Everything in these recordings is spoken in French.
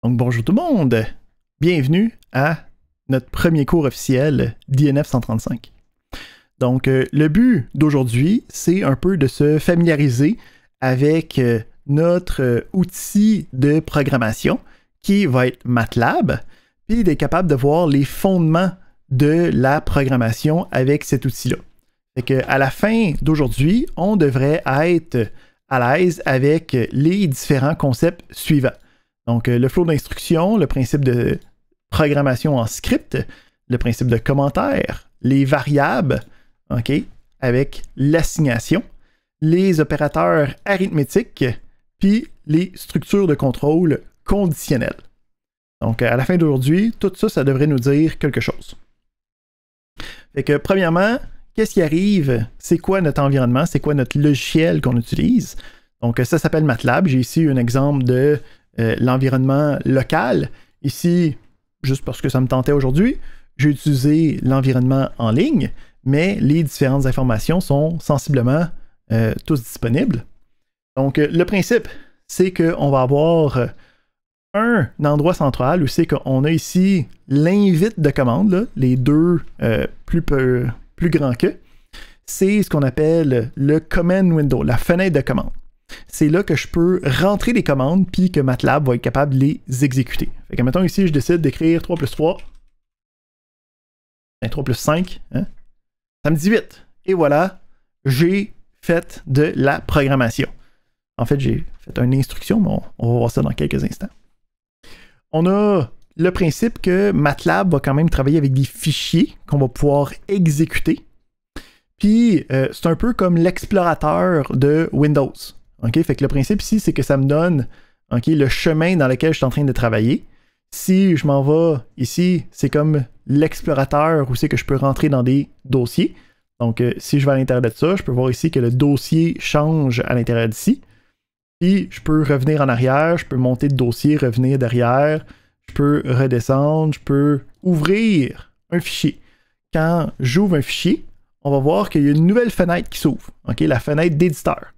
Donc bonjour tout le monde, bienvenue à notre premier cours officiel d'INF 135. Donc le but d'aujourd'hui, c'est un peu de se familiariser avec notre outil de programmation qui va être MATLAB, puis d'être capable de voir les fondements de la programmation avec cet outil-là. Fait qu'à la fin d'aujourd'hui, on devrait être à l'aise avec les différents concepts suivants. Donc, le flow d'instruction, le principe de programmation en script, le principe de commentaire, les variables, OK, avec l'assignation, les opérateurs arithmétiques, puis les structures de contrôle conditionnelles. Donc, à la fin d'aujourd'hui, tout ça, ça devrait nous dire quelque chose. Fait que, premièrement, qu'est-ce qui arrive? C'est quoi notre environnement? C'est quoi notre logiciel qu'on utilise? Donc, ça s'appelle MATLAB. J'ai ici un exemple de l'environnement local. Ici, juste parce que ça me tentait aujourd'hui, j'ai utilisé l'environnement en ligne, mais les différentes informations sont sensiblement tous disponibles. Donc, le principe, c'est qu'on va avoir un endroit central où c'est qu'on a ici l'invite de commande, là, les deux plus grands que. C'est ce qu'on appelle le command window, la fenêtre de commande. C'est là que je peux rentrer des commandes puis que MATLAB va être capable de les exécuter. Fait que mettons ici, je décide d'écrire 3 plus 3. 3 plus 5. Hein? Ça me dit 8. Et voilà, j'ai fait de la programmation. En fait, j'ai fait une instruction, mais on va voir ça dans quelques instants. On a le principe que MATLAB va quand même travailler avec des fichiers qu'on va pouvoir exécuter. Puis, c'est un peu comme l'explorateur de Windows. Okay? Fait que le principe ici, c'est que ça me donne le chemin dans lequel je suis en train de travailler. Si je m'en vais ici, c'est comme l'explorateur où c'est que je peux rentrer dans des dossiers. Donc, si je vais à l'intérieur de ça, je peux voir ici que le dossier change à l'intérieur d'ici. Puis, je peux revenir en arrière, je peux monter de dossier, revenir derrière, je peux redescendre, je peux ouvrir un fichier. Quand j'ouvre un fichier, on va voir qu'il y a une nouvelle fenêtre qui s'ouvre, la fenêtre d'éditeur.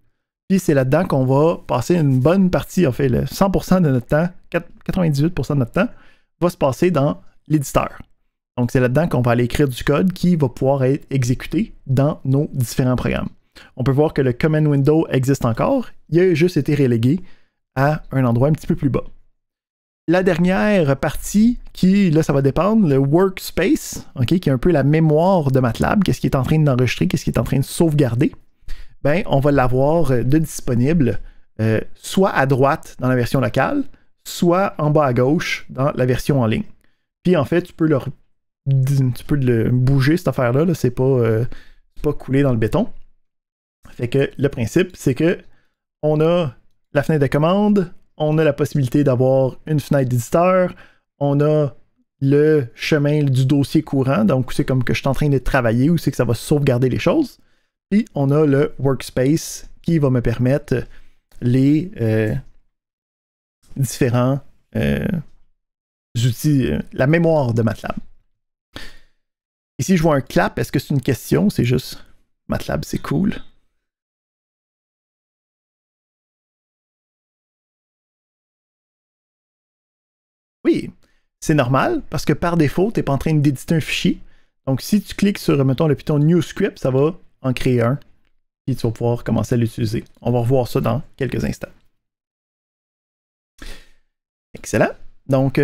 Puis c'est là-dedans qu'on va passer une bonne partie, en fait, le 100% de notre temps, 98% de notre temps, va se passer dans l'éditeur. Donc c'est là-dedans qu'on va aller écrire du code qui va pouvoir être exécuté dans nos différents programmes. On peut voir que le command window existe encore, il a juste été relégué à un endroit un petit peu plus bas. La dernière partie, qui, là, ça va dépendre, le workspace, qui est un peu la mémoire de MATLAB, qu'est-ce qui est en train d'enregistrer, qu'est-ce qui est en train de sauvegarder, ben, on va l'avoir de disponible soit à droite dans la version locale, soit en bas à gauche dans la version en ligne. Puis en fait, tu peux le bouger, cette affaire-là, -là, c'est pas coulé dans le béton. Fait que le principe, c'est que on a la fenêtre de commande, on a la possibilité d'avoir une fenêtre d'éditeur, on a le chemin du dossier courant, donc c'est comme que je suis en train de travailler, où c'est que ça va sauvegarder les choses. Puis on a le workspace qui va me permettre les différents outils, la mémoire de MATLAB. Ici, je vois un clap. Est-ce que c'est une question? C'est juste MATLAB, c'est cool. Oui, c'est normal parce que par défaut, tu n'es pas en train d'éditer un fichier. Donc, si tu cliques sur, mettons, le piton New Script, ça va en créer un. Puis tu vas pouvoir commencer à l'utiliser. On va revoir ça dans quelques instants. Excellent. Donc,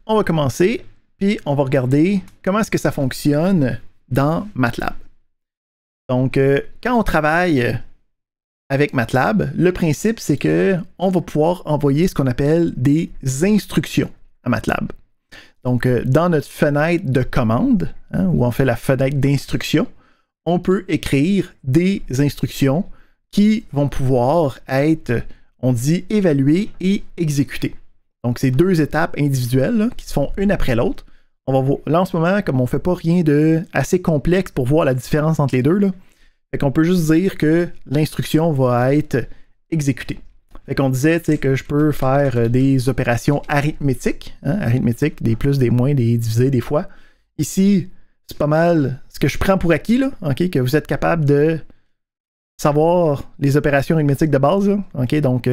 on va commencer, puis on va regarder comment est-ce que ça fonctionne dans MATLAB. Donc, quand on travaille avec MATLAB, le principe, c'est qu'on va pouvoir envoyer ce qu'on appelle des instructions à MATLAB. Donc, dans notre fenêtre de commande, où on fait la fenêtre d'instruction, on peut écrire des instructions qui vont pouvoir être, on dit, évaluées et exécutées. Donc, c'est deux étapes individuelles là, qui se font une après l'autre. On va voir, là, en ce moment, comme on ne fait pas rien de assez complexe pour voir la différence entre les deux, là, fait qu'on peut juste dire que l'instruction va être exécutée. Fait qu'on disait que je peux faire des opérations arithmétiques, arithmétiques, des plus, des moins, des divisés, des fois. Ici, c'est pas mal ce que je prends pour acquis, là, que vous êtes capable de savoir les opérations arithmétiques de base. Là, donc,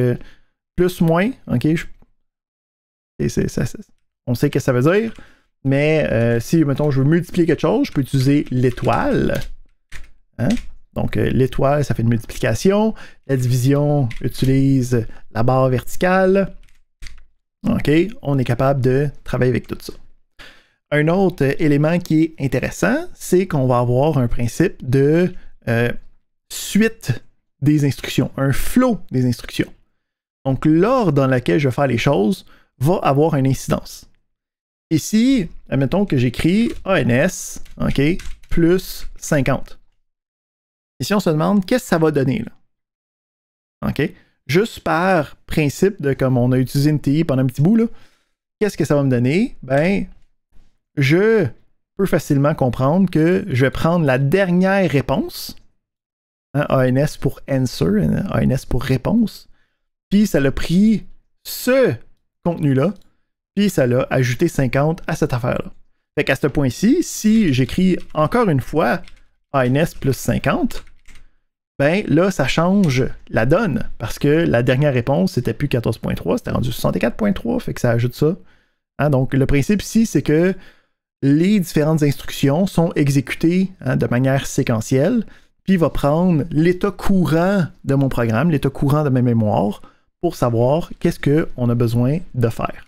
plus, moins, On sait ce que ça veut dire, mais si, mettons, je veux multiplier quelque chose, je peux utiliser l'étoile. Hein? Donc, l'étoile, ça fait une multiplication. La division utilise la barre verticale. OK, on est capable de travailler avec tout ça. Un autre élément qui est intéressant, c'est qu'on va avoir un principe de suite des instructions, un flow des instructions. Donc, l'ordre dans lequel je vais faire les choses va avoir une incidence. Ici, admettons que j'écris ANS, OK, plus 50. Ici, on se demande qu'est-ce que ça va donner, là. OK? Juste par principe de comme on a utilisé une TI pendant un petit bout, là, qu'est-ce que ça va me donner? Ben, je peux facilement comprendre que je vais prendre la dernière réponse, hein, ANS pour answer, ANS pour réponse, puis ça l'a pris ce contenu-là, puis ça l'a ajouté 50 à cette affaire-là. Fait qu'à ce point-ci, si j'écris encore une fois ANS plus 50, ben là, ça change la donne, parce que la dernière réponse, c'était plus 14.3, c'était rendu 64.3, fait que ça ajoute ça. Hein, donc, le principe ici, c'est que les différentes instructions sont exécutées, hein, de manière séquentielle, puis il va prendre l'état courant de mon programme, l'état courant de ma mémoire, pour savoir qu'est-ce qu'on a besoin de faire.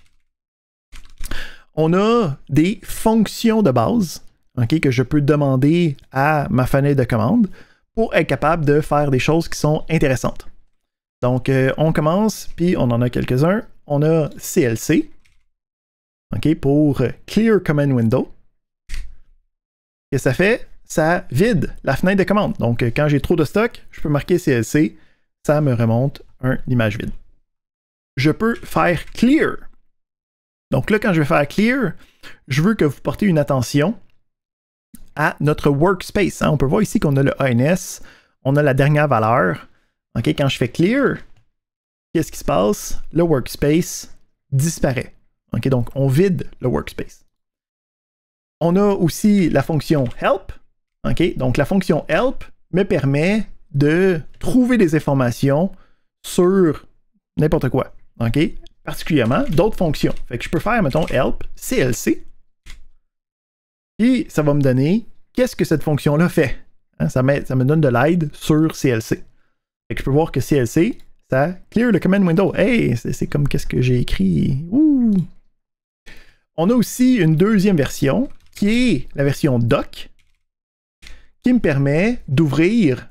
On a des fonctions de base, okay, que je peux demander à ma fenêtre de commande pour être capable de faire des choses qui sont intéressantes. Donc, on commence, puis on en a quelques-uns. On a CLC, okay, pour Clear Command Window. Qu'est-ce que ça fait? Ça vide la fenêtre de commande. Donc, quand j'ai trop de stock, je peux marquer CLC, ça me remonte une image vide. Je peux faire Clear. Donc là, quand je vais faire Clear, je veux que vous portez une attention à notre workspace. Hein. On peut voir ici qu'on a le ANS, on a la dernière valeur. Okay, quand je fais Clear, qu'est-ce qui se passe? Le workspace disparaît. Okay, donc, on vide le workspace. On a aussi la fonction Help. Okay, donc, la fonction Help me permet de trouver des informations sur n'importe quoi. Okay? Particulièrement d'autres fonctions. Fait que je peux faire, mettons, Help, CLC. Et ça va me donner qu'est-ce que cette fonction-là fait. Hein, ça me donne de l'aide sur CLC. Fait que je peux voir que CLC, ça clear le command window. Hey, c'est comme qu'est-ce que j'ai écrit. Ouh. On a aussi une deuxième version qui est la version doc qui me permet d'ouvrir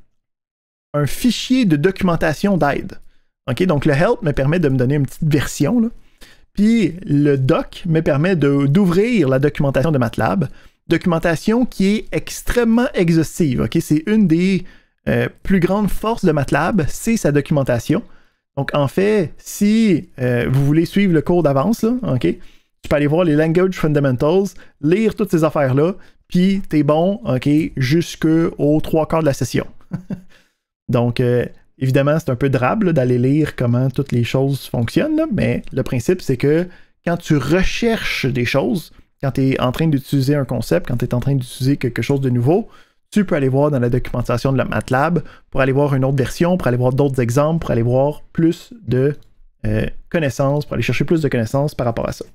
un fichier de documentation d'aide. Okay, donc le help me permet de me donner une petite version, là. Puis le doc me permet d'ouvrir la documentation de MATLAB, documentation qui est extrêmement exhaustive. Okay? C'est une des plus grandes forces de MATLAB, c'est sa documentation. Donc en fait, si vous voulez suivre le cours d'avance, okay, tu peux aller voir les Language Fundamentals, lire toutes ces affaires-là, puis t'es bon, okay, jusqu'aux 3/4 de la session. Donc, évidemment, c'est un peu drabe d'aller lire comment toutes les choses fonctionnent, là, mais le principe, c'est que quand tu recherches des choses, quand tu es en train d'utiliser un concept, quand tu es en train d'utiliser quelque chose de nouveau, tu peux aller voir dans la documentation de la MATLAB pour aller voir une autre version, pour aller voir d'autres exemples, pour aller voir plus de connaissances, pour aller chercher plus de connaissances par rapport à ça.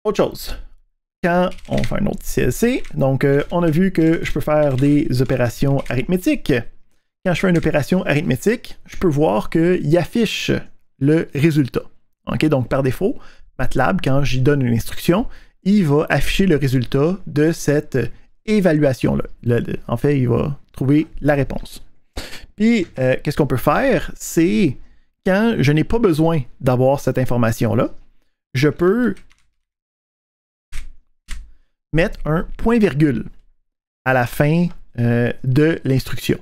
Autre chose. Quand on fait un autre CLC, donc on a vu que je peux faire des opérations arithmétiques. Quand je fais une opération arithmétique, je peux voir qu'il affiche le résultat. Okay? Donc, par défaut, MATLAB, quand j'y donne une instruction, il va afficher le résultat de cette évaluation-là. En fait, il va trouver la réponse. Puis, qu'est-ce qu'on peut faire? C'est quand je n'ai pas besoin d'avoir cette information-là, je peux mettre un point-virgule à la fin de l'instruction.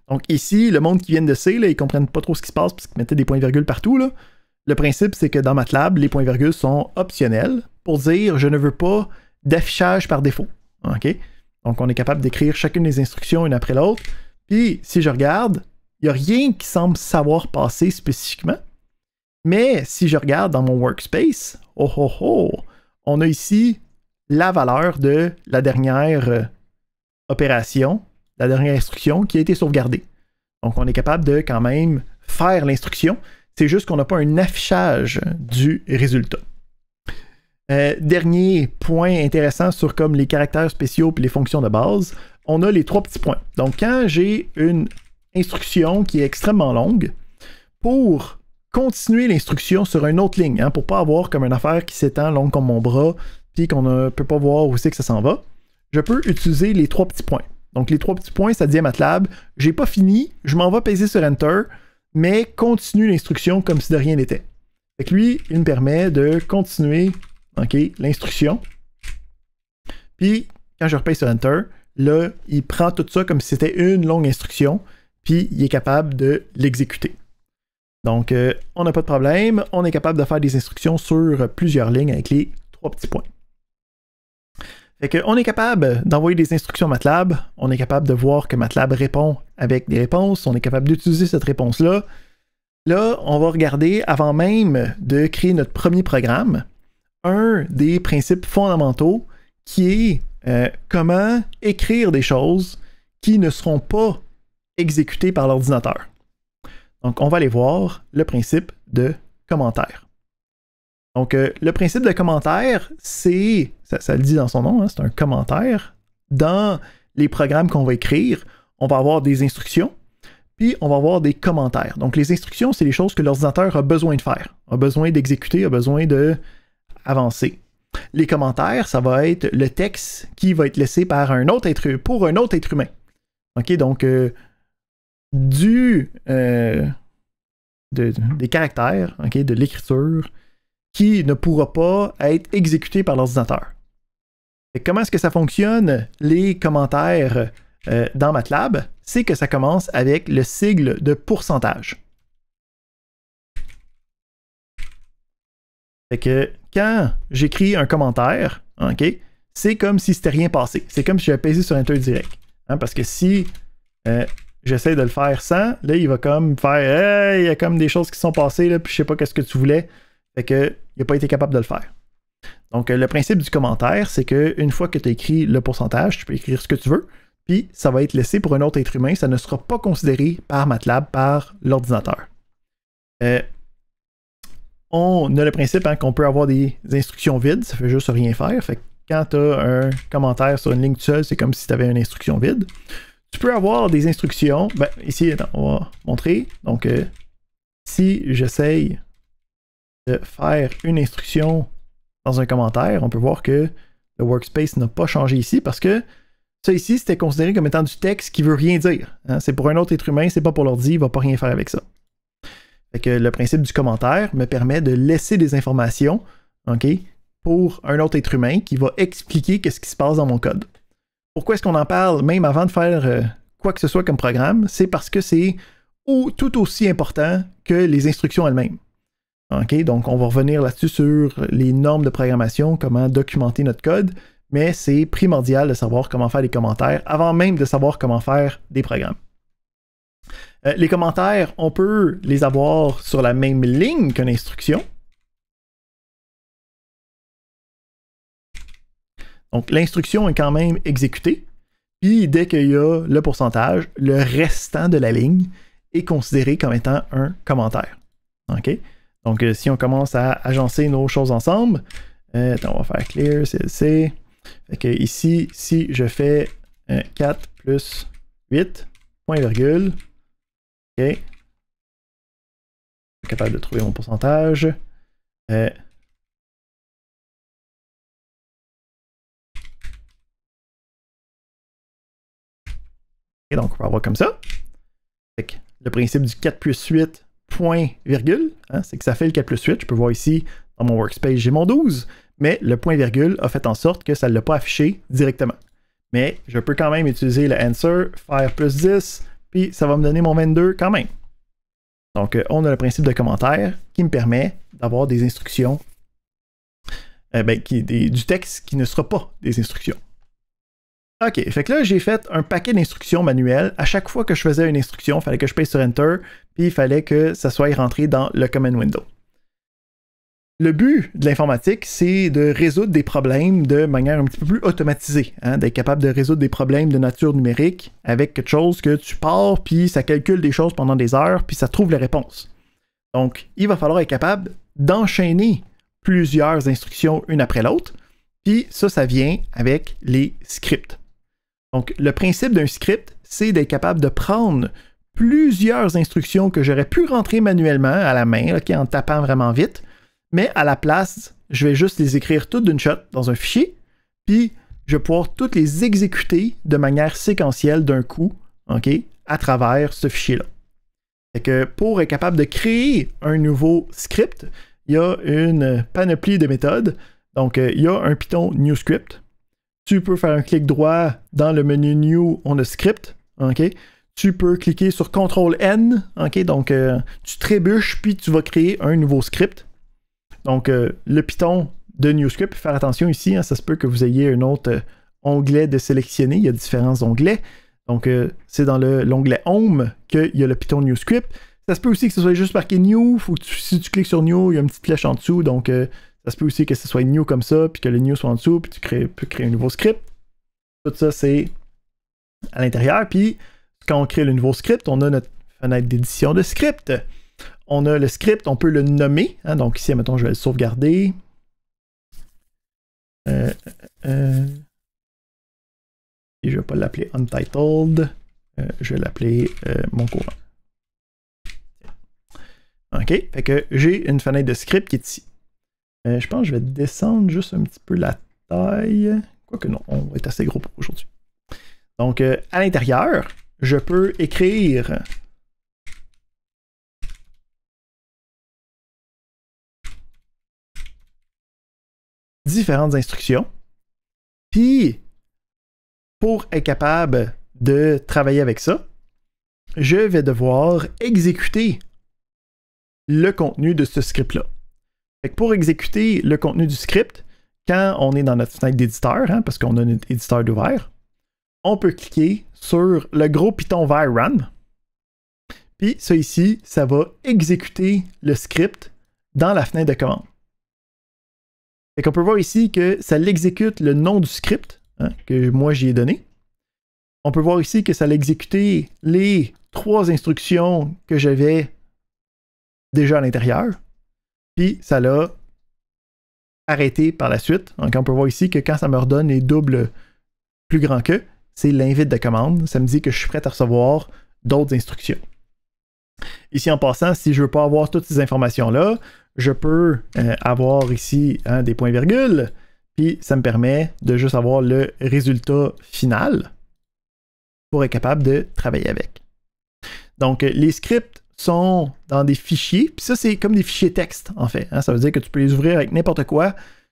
Donc ici, le monde qui vient de C, là, ils ne comprennent pas trop ce qui se passe parce qu'ils mettaient des points-virgules partout. Là. Le principe, c'est que dans MATLAB, les points-virgules sont optionnels pour dire je ne veux pas d'affichage par défaut. Okay? Donc on est capable d'écrire chacune des instructions une après l'autre. Puis si je regarde, il n'y a rien qui semble savoir passer spécifiquement. Mais si je regarde dans mon workspace, on a ici la valeur de la dernière opération, la dernière instruction qui a été sauvegardée. Donc, on est capable de quand même faire l'instruction. C'est juste qu'on n'a pas un affichage du résultat. Dernier point intéressant sur comme les caractères spéciaux et les fonctions de base, on a les 3 petits points. Donc, quand j'ai une instruction qui est extrêmement longue, pour continuer l'instruction sur une autre ligne, pour ne pas avoir comme une affaire qui s'étend longue comme mon bras, puis qu'on ne peut pas voir où c'est que ça s'en va, je peux utiliser les 3 petits points. Donc, les 3 petits points, ça dit à MATLAB, j'ai pas fini, je m'en vais peser sur Enter, mais continue l'instruction comme si de rien n'était. Fait que lui, il me permet de continuer l'instruction. Puis, quand je repèse sur Enter, là, il prend tout ça comme si c'était une longue instruction, puis il est capable de l'exécuter. Donc, on n'a pas de problème. On est capable de faire des instructions sur plusieurs lignes avec les 3 petits points. Fait qu'on est capable d'envoyer des instructions à MATLAB. On est capable de voir que MATLAB répond avec des réponses. On est capable d'utiliser cette réponse-là. Là, on va regarder, avant même de créer notre premier programme, un des principes fondamentaux qui est comment écrire des choses qui ne seront pas exécutées par l'ordinateur. Donc, on va aller voir le principe de commentaire. Donc, le principe de commentaire, c'est, ça le dit dans son nom, c'est un commentaire. Dans les programmes qu'on va écrire, on va avoir des instructions, puis on va avoir des commentaires. Donc, les instructions, c'est les choses que l'ordinateur a besoin de faire, a besoin d'exécuter, a besoin d'avancer. Les commentaires, ça va être le texte qui va être laissé par un autre être humain. OK, donc, des caractères, de l'écriture, qui ne pourra pas être exécuté par l'ordinateur. Comment est-ce que ça fonctionne, les commentaires dans MATLAB? C'est que ça commence avec le sigle de pourcentage. Fait que quand j'écris un commentaire, c'est comme si c'était rien passé. C'est comme si j'avais pesé sur Enter direct. Parce que si j'essaie de le faire sans, là, il va comme faire hey, il y a comme des choses qui sont passées, là, puis je sais pas qu'est-ce que tu voulais. Fait que il n'a pas été capable de le faire. Donc, le principe du commentaire, c'est qu'une fois que tu as écrit le pourcentage, tu peux écrire ce que tu veux, puis ça va être laissé pour un autre être humain. Ça ne sera pas considéré par MATLAB, par l'ordinateur. On a le principe qu'on peut avoir des instructions vides, ça fait juste rien faire. Fait que quand tu as un commentaire sur une ligne toute seule, c'est comme si tu avais une instruction vide. Tu peux avoir des instructions. Ici, on va montrer. Donc, si j'essaye de faire une instruction dans un commentaire, on peut voir que le workspace n'a pas changé ici parce que ça ici, c'était considéré comme étant du texte qui veut rien dire. C'est pour un autre être humain, c'est pas pour l'ordi, il va pas rien faire avec ça. Fait que le principe du commentaire me permet de laisser des informations pour un autre être humain qui va expliquer qu'est-ce qui se passe dans mon code. Pourquoi est-ce qu'on en parle même avant de faire quoi que ce soit comme programme? C'est parce que c'est tout aussi important que les instructions elles-mêmes. Donc, on va revenir là-dessus sur les normes de programmation, comment documenter notre code, mais c'est primordial de savoir comment faire des commentaires avant même de savoir comment faire des programmes. Les commentaires, on peut les avoir sur la même ligne qu'une instruction. Donc, l'instruction est quand même exécutée. Puis, dès qu'il y a le pourcentage, le restant de la ligne est considéré comme étant un commentaire. Donc, si on commence à agencer nos choses ensemble, on va faire clear, CLC. Fait que ici, si je fais 4 plus 8, point virgule, je suis capable de trouver mon pourcentage. Et donc, on va avoir comme ça. Fait que le principe du 4 plus 8, point virgule, c'est que ça fait le 4 plus 8. Je peux voir ici, dans mon workspace, j'ai mon 12, mais le point virgule a fait en sorte que ça ne l'a pas affiché directement. Mais je peux quand même utiliser le answer, faire plus 10, puis ça va me donner mon 22 quand même. Donc, on a le principe de commentaire qui me permet d'avoir des instructions, du texte qui ne sera pas des instructions. OK, fait que là, j'ai fait un paquet d'instructions manuelles. À chaque fois que je faisais une instruction, il fallait que je pèse sur Enter, puis il fallait que ça soit rentré dans le command window. Le but de l'informatique, c'est de résoudre des problèmes de manière un petit peu plus automatisée, d'être capable de résoudre des problèmes de nature numérique avec quelque chose que tu pars, puis ça calcule des choses pendant des heures, puis ça trouve les réponses. Donc, il va falloir être capable d'enchaîner plusieurs instructions une après l'autre. Puis ça vient avec les scripts. Donc, le principe d'un script, c'est d'être capable de prendre plusieurs instructions que j'aurais pu rentrer manuellement à la main, en tapant vraiment vite, mais à la place, je vais juste les écrire toutes d'une shot dans un fichier, puis je vais pouvoir toutes les exécuter de manière séquentielle d'un coup, à travers ce fichier-là. Fait que pour être capable de créer un nouveau script, il y a une panoplie de méthodes. Donc, il y a un Python New Script. Tu peux faire un clic droit dans le menu New, on a Script. Tu peux cliquer sur CTRL-N. Donc, tu trébuches, puis tu vas créer un nouveau script. Donc, le Python de New Script, faire attention ici, ça se peut que vous ayez un autre onglet de sélectionner. Il y a différents onglets. Donc, c'est dans l'onglet Home qu'il y a le Python New Script. Ça se peut aussi que ce soit juste marqué New. Si tu cliques sur New, il y a une petite flèche en dessous. Donc, ça se peut aussi que ce soit New comme ça, puis que le New soit en dessous, puis tu peux créer un nouveau script. Tout ça, c'est à l'intérieur. Puis, quand on crée le nouveau script, on a notre fenêtre d'édition de script. On a le script, on peut le nommer. Donc, ici, mettons, je vais le sauvegarder. Et je ne vais pas l'appeler Untitled. Je vais l'appeler mon courant. OK, fait que j'ai une fenêtre de script qui est ici. Je pense que je vais descendre juste un petit peu la taille. Quoique non, on va être assez gros pour aujourd'hui. Donc, à l'intérieur, je peux écrire différentes instructions. Puis, pour être capable de travailler avec ça, je vais devoir exécuter le contenu de ce script-là. Pour exécuter le contenu du script, quand on est dans notre fenêtre d'éditeur, parce qu'on a notre éditeur d'ouvert, on peut cliquer sur le gros piton vert Run. Puis ça ici, ça va exécuter le script dans la fenêtre de commande. Fait qu'on peut voir ici que ça l'exécute le nom du script que moi j'y ai donné. On peut voir ici que ça l'a exécuté les 3 instructions que j'avais déjà à l'intérieur. Puis ça l'a arrêté par la suite. Donc on peut voir ici que quand ça me redonne les doubles plus grands que, c'est l'invite de commande. Ça me dit que je suis prêt à recevoir d'autres instructions. Ici en passant, si je ne veux pas avoir toutes ces informations-là, je peux avoir ici des points-virgules, puis ça me permet de juste avoir le résultat final pour être capable de travailler avec. Donc les scripts sont dans des fichiers, puis ça c'est comme des fichiers texte en fait. Ça veut dire que tu peux les ouvrir avec n'importe quoi,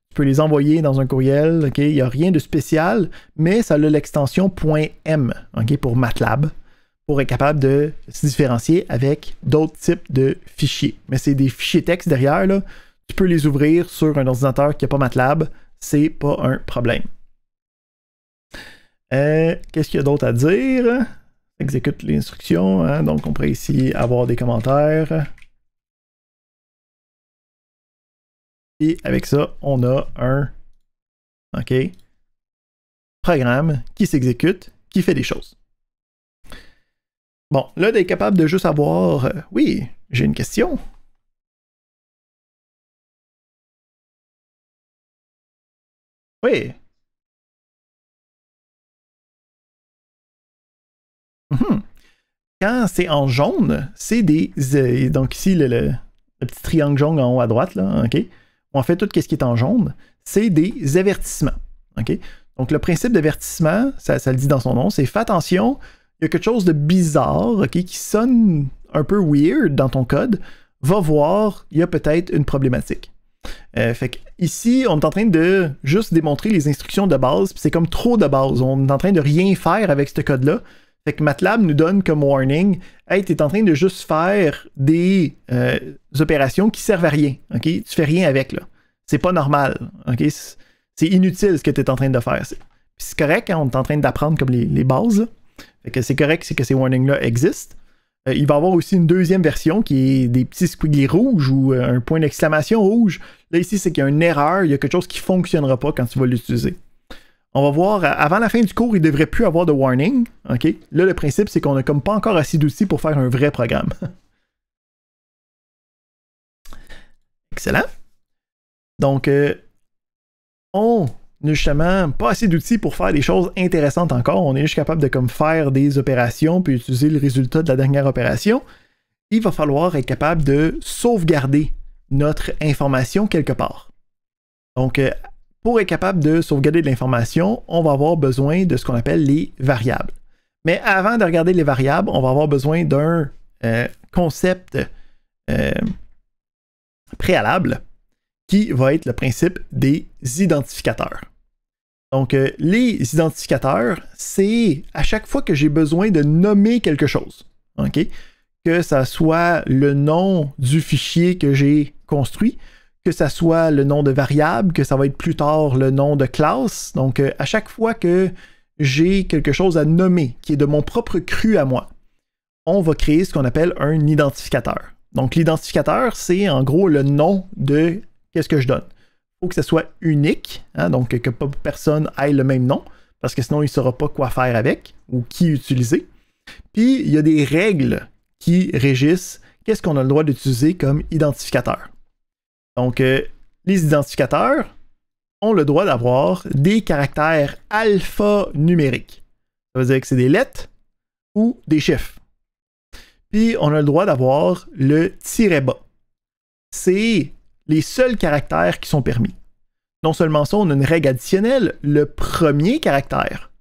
tu peux les envoyer dans un courriel, il n'y a rien de spécial, mais ça a l'extension .m pour MATLAB, pour être capable de se différencier avec d'autres types de fichiers. Mais c'est des fichiers texte derrière, là. Tu peux les ouvrir sur un ordinateur qui n'a pas MATLAB, c'est pas un problème. Qu'est-ce qu'il y a d'autre à dire? Exécute l'instruction, donc on pourrait ici avoir des commentaires. Et avec ça, on a un programme qui s'exécute, qui fait des choses. Bon, là, d'être capable de juste avoir... oui, j'ai une question. Oui. Quand c'est en jaune, c'est des... donc ici, le petit triangle jaune en haut à droite, là, on fait tout ce qui est en jaune, c'est des avertissements. Donc, le principe d'avertissement, ça le dit dans son nom, c'est fais attention, il y a quelque chose de bizarre, qui sonne un peu weird dans ton code, va voir, il y a peut-être une problématique. Fait que ici, on est en train de juste démontrer les instructions de base, puis c'est comme trop de base. On est en train de rien faire avec ce code-là. Fait que MATLAB nous donne comme warning, hey, tu es en train de juste faire des opérations qui servent à rien. Tu fais rien avec, là. C'est pas normal. C'est inutile ce que tu es en train de faire. C'est correct, on est en train d'apprendre comme les bases. Là. Fait que c'est correct, c'est que ces warnings-là existent. Il va y avoir aussi une deuxième version qui est des petits squiggly rouges ou un point d'exclamation rouge. Là, ici, c'est qu'il y a une erreur, il y a quelque chose qui ne fonctionnera pas quand tu vas l'utiliser. On va voir, avant la fin du cours, il ne devrait plus avoir de warning. Là, le principe, c'est qu'on n'a comme pas encore assez d'outils pour faire un vrai programme. Excellent. Donc, on n'a justement pas assez d'outils pour faire des choses intéressantes encore. On est juste capable de comme faire des opérations puis utiliser le résultat de la dernière opération. Il va falloir être capable de sauvegarder notre information quelque part. Donc, pour être capable de sauvegarder de l'information, on va avoir besoin de ce qu'on appelle les variables. Mais avant de regarder les variables, on va avoir besoin d'un concept préalable qui va être le principe des identificateurs. Donc, les identificateurs, c'est à chaque fois que j'ai besoin de nommer quelque chose, ok? Que ça soit le nom du fichier que j'ai construit, que ça soit le nom de variable, que ça va être plus tard le nom de classe. Donc, à chaque fois que j'ai quelque chose à nommer qui est de mon propre cru à moi, on va créer ce qu'on appelle un identificateur. Donc, l'identificateur, c'est en gros le nom de qu'est-ce que je donne. Il faut que ça soit unique, hein, donc que pas personne ait le même nom, parce que sinon il ne saura pas quoi faire avec ou qui utiliser. Puis, il y a des règles qui régissent qu'est-ce qu'on a le droit d'utiliser comme identificateur. Donc, les identificateurs ont le droit d'avoir des caractères alphanumériques. Ça veut dire que c'est des lettres ou des chiffres. Puis, on a le droit d'avoir le tiret bas. C'est les seuls caractères qui sont permis. Non seulement ça, on a une règle additionnelle. Le premier caractère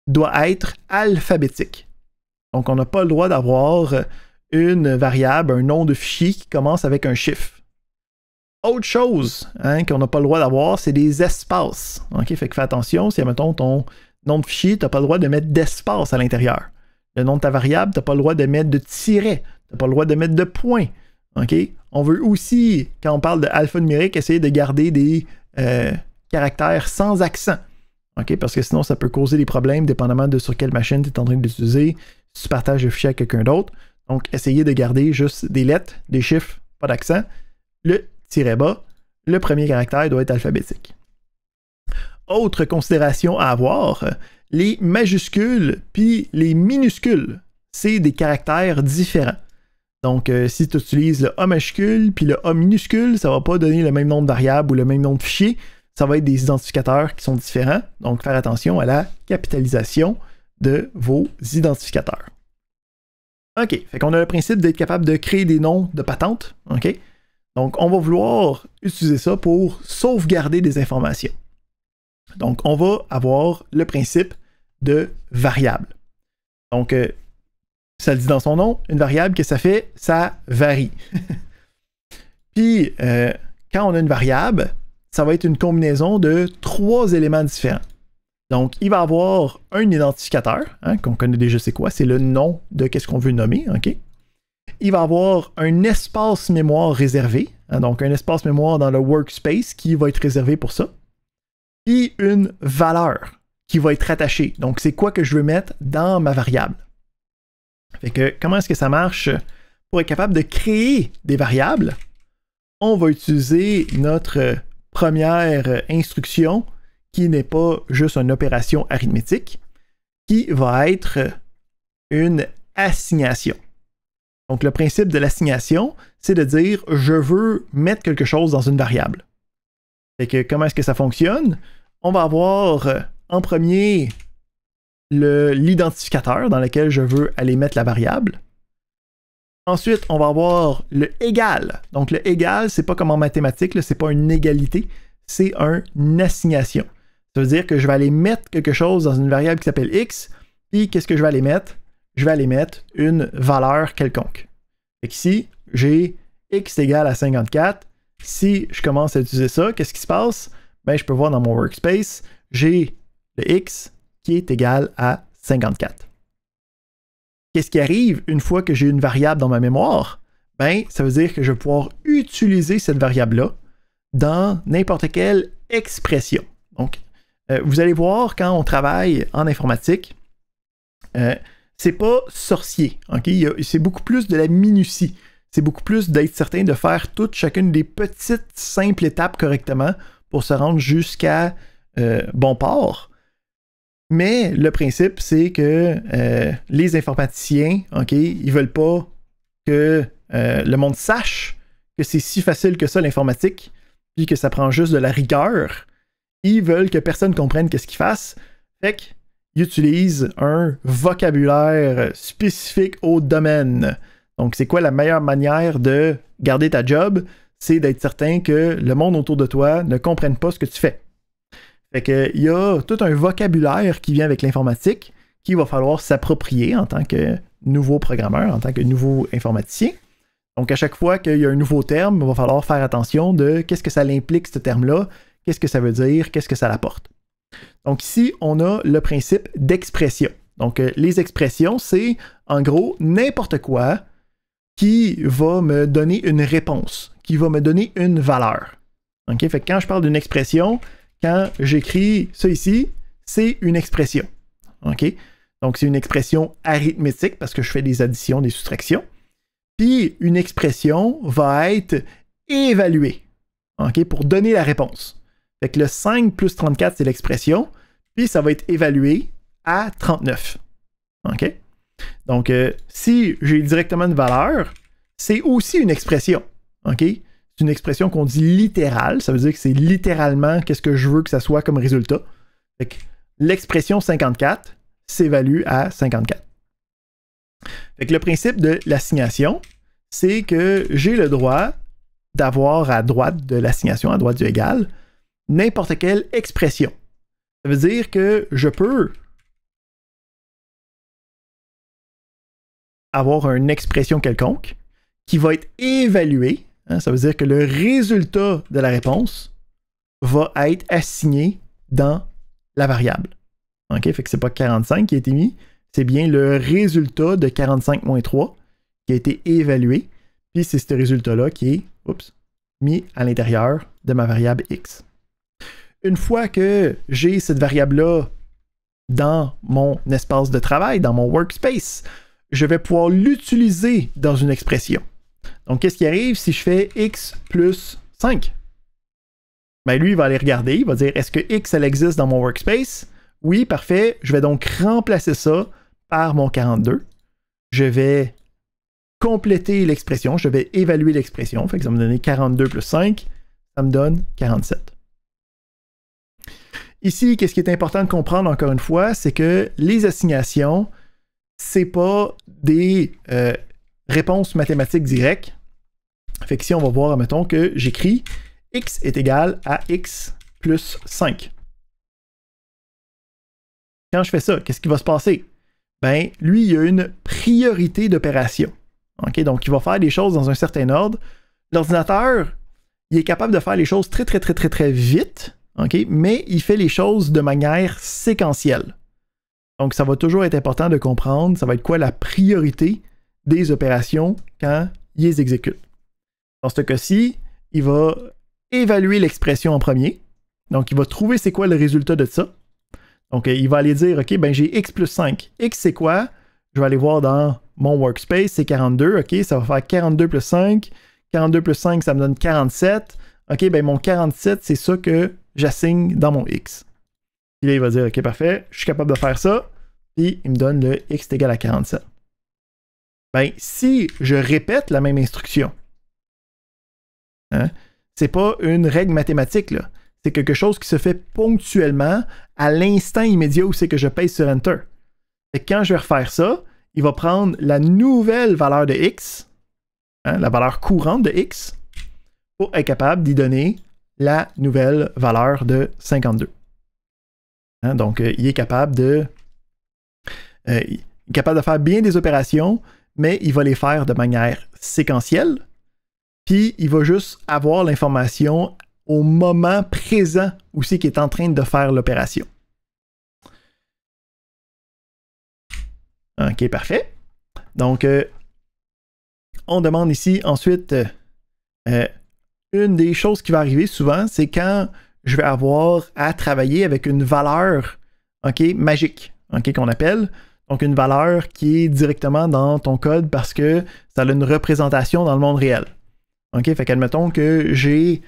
doit être alphabétique. Donc, on n'a pas le droit d'avoir une variable, un nom de fichier qui commence avec un chiffre. Autre chose qu'on n'a pas le droit d'avoir, c'est des espaces. Okay? Fait que fais attention, si, mettons, ton nom de fichier, tu n'as pas le droit de mettre d'espace à l'intérieur. Le nom de ta variable, tu n'as pas le droit de mettre de tiret. Tu n'as pas le droit de mettre de points. Okay? On veut aussi, quand on parle de alphanumérique, essayer de garder des caractères sans accent. Okay? Parce que sinon, ça peut causer des problèmes dépendamment de sur quelle machine tu es en train d'utiliser. Si tu partages le fichier à quelqu'un d'autre. Donc, essayez de garder juste des lettres, des chiffres, pas d'accent. Le tiret bas, le premier caractère doit être alphabétique. Autre considération à avoir, les majuscules puis les minuscules, c'est des caractères différents. Donc, si tu utilises le A majuscule puis le A minuscule, ça ne va pas donner le même nombre de variables ou le même nombre de fichiers. Ça va être des identificateurs qui sont différents. Donc, faire attention à la capitalisation de vos identificateurs. OK, fait qu'on a le principe d'être capable de créer des noms de patentes. OK? Donc, on va vouloir utiliser ça pour sauvegarder des informations. Donc, on va avoir le principe de variable. Donc, ça le dit dans son nom, une variable, que ça fait? Ça varie. Puis, quand on a une variable, ça va être une combinaison de 3 éléments différents. Donc, il va avoir un identificateur, hein, qu'on connaît déjà c'est quoi, c'est le nom de qu'est-ce qu'on veut nommer, OK? Il va avoir un espace mémoire réservé, hein, donc un espace mémoire dans le workspace qui va être réservé pour ça. Puis une valeur qui va être attachée. Donc, c'est quoi que je veux mettre dans ma variable. Fait que, comment est-ce que ça marche pour être capable de créer des variables? On va utiliser notre première instruction qui n'est pas juste une opération arithmétique, qui va être une assignation. Donc, le principe de l'assignation, c'est de dire je veux mettre quelque chose dans une variable. Fait que comment est-ce que ça fonctionne? On va avoir en premier l'identificateur dans lequel je veux aller mettre la variable. Ensuite, on va avoir le égal. Donc, le égal, c'est pas comme en mathématiques, c'est pas une égalité, c'est une assignation. Ça veut dire que je vais aller mettre quelque chose dans une variable qui s'appelle x, puis qu'est-ce que je vais aller mettre? Je vais aller mettre une valeur quelconque. Fait qu'ici, j'ai x égale à 54. Si je commence à utiliser ça, qu'est-ce qui se passe? Ben, je peux voir dans mon workspace, j'ai le x qui est égal à 54. Qu'est-ce qui arrive une fois que j'ai une variable dans ma mémoire? Ben, ça veut dire que je vais pouvoir utiliser cette variable-là dans n'importe quelle expression. Donc, vous allez voir quand on travaille en informatique, c'est pas sorcier. Okay? C'est beaucoup plus de la minutie. C'est beaucoup plus d'être certain de faire chacune des petites simples étapes correctement pour se rendre jusqu'à bon port. Mais le principe, c'est que les informaticiens, okay, ils veulent pas que le monde sache que c'est si facile que ça l'informatique, puis que ça prend juste de la rigueur. Ils veulent que personne comprenne qu'est-ce qu'ils fassent. Fait qu'ils utilisent un vocabulaire spécifique au domaine. Donc, c'est quoi la meilleure manière de garder ta job? C'est d'être certain que le monde autour de toi ne comprenne pas ce que tu fais. Fait que il y a tout un vocabulaire qui vient avec l'informatique qu'il va falloir s'approprier en tant que nouveau programmeur, en tant que nouveau informaticien. Donc, à chaque fois qu'il y a un nouveau terme, il va falloir faire attention de qu'est-ce que ça implique, ce terme-là, qu'est-ce que ça veut dire, qu'est-ce que ça apporte. Donc, ici, on a le principe d'expression. Donc, les expressions, c'est en gros n'importe quoi qui va me donner une réponse, qui va me donner une valeur. OK? Fait que quand je parle d'une expression, quand j'écris ça ici, c'est une expression. OK? Donc, c'est une expression arithmétique parce que je fais des additions, des soustractions. Puis, une expression va être évaluée, OK, pour donner la réponse. Fait que le 5 plus 34, c'est l'expression, puis ça va être évalué à 39. OK? Donc, si j'ai directement une valeur, c'est aussi une expression. OK? C'est une expression qu'on dit littérale, ça veut dire que c'est littéralement qu'est-ce que je veux que ça soit comme résultat. Fait que l'expression 54 s'évalue à 54. Fait que le principe de l'assignation, c'est que j'ai le droit d'avoir à droite de l'assignation, à droite du égal, n'importe quelle expression. Ça veut dire que je peux avoir une expression quelconque qui va être évaluée. Hein, ça veut dire que le résultat de la réponse va être assigné dans la variable. OK? Fait que c'est pas 45 qui a été mis, c'est bien le résultat de 45 moins 3 qui a été évalué, puis c'est ce résultat-là qui est mis à l'intérieur de ma variable x. Une fois que j'ai cette variable-là dans mon espace de travail, dans mon workspace, je vais pouvoir l'utiliser dans une expression. Donc, qu'est-ce qui arrive si je fais x plus 5? Ben, lui, il va aller regarder, il va dire, est-ce que x, elle existe dans mon workspace? Oui, parfait. Je vais donc remplacer ça par mon 42. Je vais compléter l'expression, je vais évaluer l'expression. Fait que ça va me donner 42 plus 5, ça me donne 47. Ici, qu'est-ce qui est important de comprendre encore une fois, c'est que les assignations, c'est pas des réponses mathématiques directes. Fait que ici, on va voir, mettons que j'écris x est égal à x plus 5. Quand je fais ça, qu'est-ce qui va se passer? Ben, lui, il a une priorité d'opération. Okay? Donc, il va faire des choses dans un certain ordre. L'ordinateur, il est capable de faire les choses très, très, très, très, très vite, okay? Mais il fait les choses de manière séquentielle. Donc, ça va toujours être important de comprendre, ça va être quoi la priorité des opérations quand il les exécute. Dans ce cas-ci, il va évaluer l'expression en premier. Donc, il va trouver c'est quoi le résultat de ça. Donc, il va aller dire, OK, ben j'ai x plus 5. X, c'est quoi? Je vais aller voir dans mon workspace, c'est 42. OK, ça va faire 42 plus 5. 42 plus 5, ça me donne 47. OK, ben mon 47, c'est ça que j'assigne dans mon x. Puis là, il va dire, OK, parfait, je suis capable de faire ça. Puis, il me donne le x est égal à 47. Ben, si je répète la même instruction, hein, c'est pas une règle mathématique, là. C'est quelque chose qui se fait ponctuellement à l'instant immédiat où c'est que je pèse sur Enter. Et quand je vais refaire ça, il va prendre la nouvelle valeur de x, hein, la valeur courante de x, pour être capable d'y donner la nouvelle valeur de 52. Hein, donc, il est capable de faire bien des opérations, mais il va les faire de manière séquentielle, puis il va juste avoir l'information au moment présent où c'est qu'il est en train de faire l'opération. OK, parfait. Donc, on demande ici ensuite une des choses qui va arriver souvent, c'est quand je vais avoir à travailler avec une valeur, OK, magique, OK, qu'on appelle. Donc, une valeur qui est directement dans ton code parce que ça a une représentation dans le monde réel. OK, fait qu'admettons que j'ai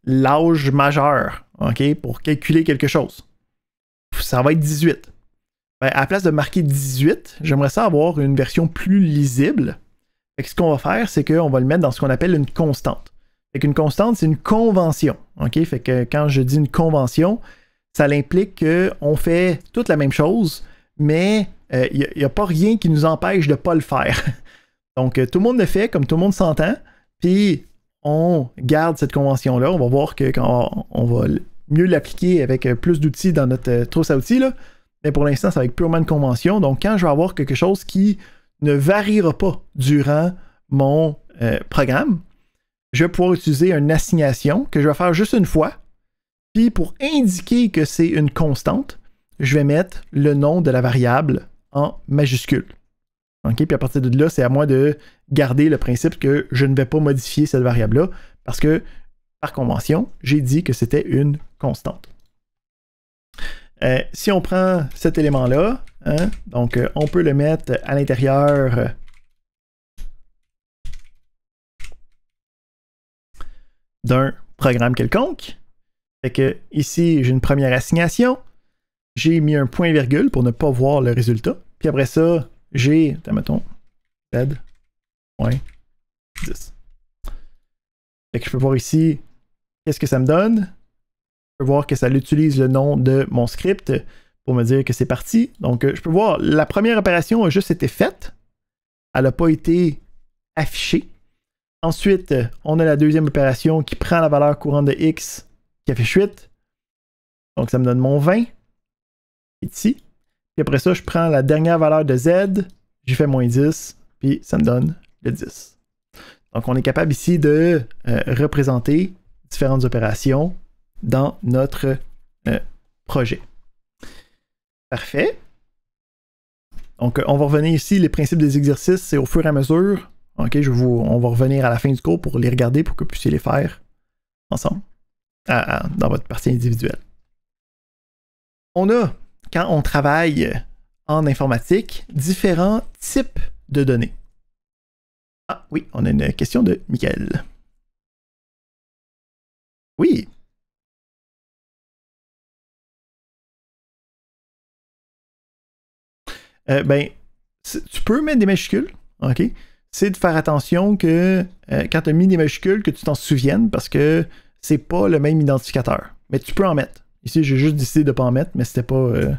l'âge majeur, OK, pour calculer quelque chose. Ça va être 18. Ben, à la place de marquer 18, j'aimerais ça avoir une version plus lisible. Fait que ce qu'on va faire, c'est qu'on va le mettre dans ce qu'on appelle une constante. Fait qu'une constante, c'est une convention. OK? Fait que quand je dis une convention, ça implique qu'on fait toute la même chose, mais il n'y a pas rien qui nous empêche de ne pas le faire. Donc, tout le monde le fait, comme tout le monde s'entend, puis on garde cette convention-là. On va voir que quand on va mieux l'appliquer avec plus d'outils dans notre trousse à outils, là. Mais pour l'instant, ça va être purement une convention. Donc, quand je vais avoir quelque chose qui ne variera pas durant mon programme, je vais pouvoir utiliser une assignation que je vais faire juste une fois. Puis, pour indiquer que c'est une constante, je vais mettre le nom de la variable en majuscule. Okay? Puis à partir de là, c'est à moi de garder le principe que je ne vais pas modifier cette variable-là parce que, par convention, j'ai dit que c'était une constante. Si on prend cet élément-là, hein, donc on peut le mettre à l'intérieur d'un programme quelconque. Fait que ici, j'ai une première assignation. J'ai mis un point-virgule pour ne pas voir le résultat. Puis après ça, j'ai, mettons, z.10. Fait que je peux voir ici qu'est-ce que ça me donne. Je peux voir que ça utilise le nom de mon script pour me dire que c'est parti. Donc, je peux voir, la première opération a juste été faite. Elle n'a pas été affichée. Ensuite, on a la deuxième opération qui prend la valeur courante de x qui affiche 8. Donc, ça me donne mon 20. Ici. Puis après ça, je prends la dernière valeur de z, j'ai fait moins 10, puis ça me donne le 10. Donc, on est capable ici de représenter différentes opérations dans notre projet. Parfait. Donc, on va revenir ici, les principes des exercices, c'est au fur et à mesure. OK, on va revenir à la fin du cours pour les regarder, pour que vous puissiez les faire ensemble, dans votre partie individuelle. On a, quand on travaille en informatique, différents types de données. Ah oui, on a une question de Michael. Oui. Ben, tu peux mettre des majuscules, OK? C'est de faire attention que quand tu as mis des majuscules, que tu t'en souviennes parce que c'est pas le même identificateur. Mais tu peux en mettre. Ici, j'ai juste décidé de ne pas en mettre, mais c'était pas...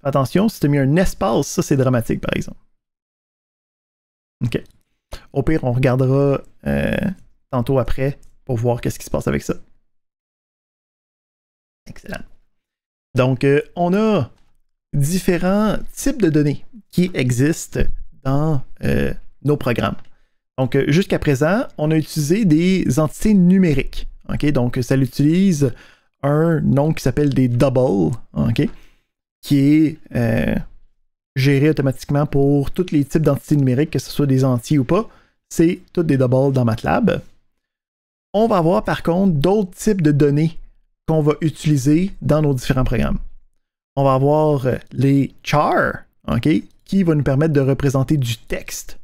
Attention, si tu as mis un espace, ça c'est dramatique par exemple. OK. Au pire, on regardera tantôt après pour voir qu'est-ce qui se passe avec ça. Excellent. Donc, on a différents types de données qui existent dans nos programmes. Donc, jusqu'à présent, on a utilisé des entités numériques. Okay? Donc, ça utilise un nom qui s'appelle des doubles, okay? Qui est géré automatiquement pour tous les types d'entités numériques, que ce soit des entiers ou pas. C'est tous des doubles dans MATLAB. On va avoir par contre d'autres types de données qu'on va utiliser dans nos différents programmes. On va avoir les chars, okay, qui vont nous permettre de représenter du texte.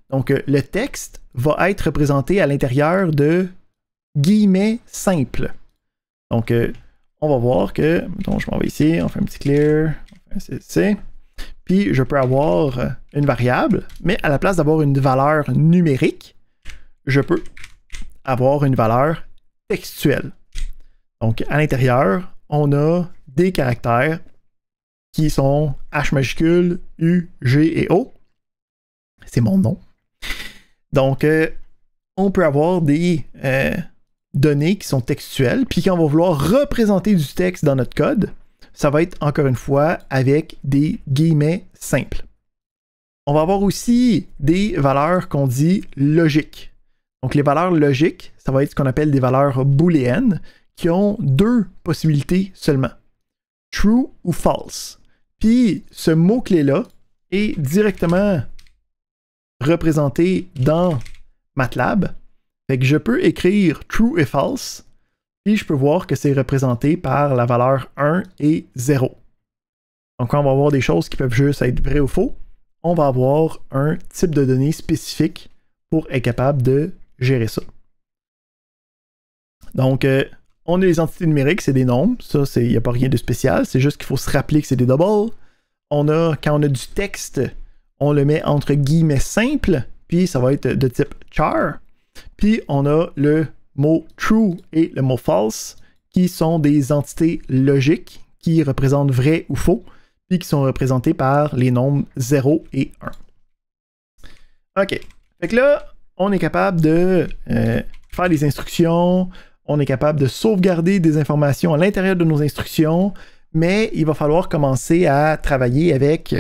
Donc, le texte va être représenté à l'intérieur de guillemets simples. Donc, on va voir que, mettons, je m'en vais ici, on fait un petit clear, on fait un CC, puis je peux avoir une variable, mais à la place d'avoir une valeur numérique, je peux avoir une valeur textuelle. Donc, à l'intérieur, on a des caractères qui sont H majuscule, U, G et O. C'est mon nom. Donc, on peut avoir des données qui sont textuelles, puis quand on va vouloir représenter du texte dans notre code, ça va être encore une fois avec des guillemets simples. On va avoir aussi des valeurs qu'on dit logiques. Donc, les valeurs logiques, ça va être ce qu'on appelle des valeurs booléennes qui ont deux possibilités seulement. True ou false. Puis, ce mot-clé-là est directement représenté dans MATLAB. Fait que je peux écrire true et false, puis je peux voir que c'est représenté par la valeur 1 et 0. Donc, quand on va avoir des choses qui peuvent juste être vraies ou faux, on va avoir un type de données spécifique pour être capable de gérer ça. Donc, on a les entités numériques, c'est des nombres. Ça, il n'y a pas rien de spécial. C'est juste qu'il faut se rappeler que c'est des doubles. Quand on a du texte, on le met entre guillemets simple, puis ça va être de type char. Puis on a le mot true et le mot false, qui sont des entités logiques qui représentent vrai ou faux, puis qui sont représentés par les nombres 0 et 1. OK. Fait que là, on est capable de faire des instructions, on est capable de sauvegarder des informations à l'intérieur de nos instructions, mais il va falloir commencer à travailler avec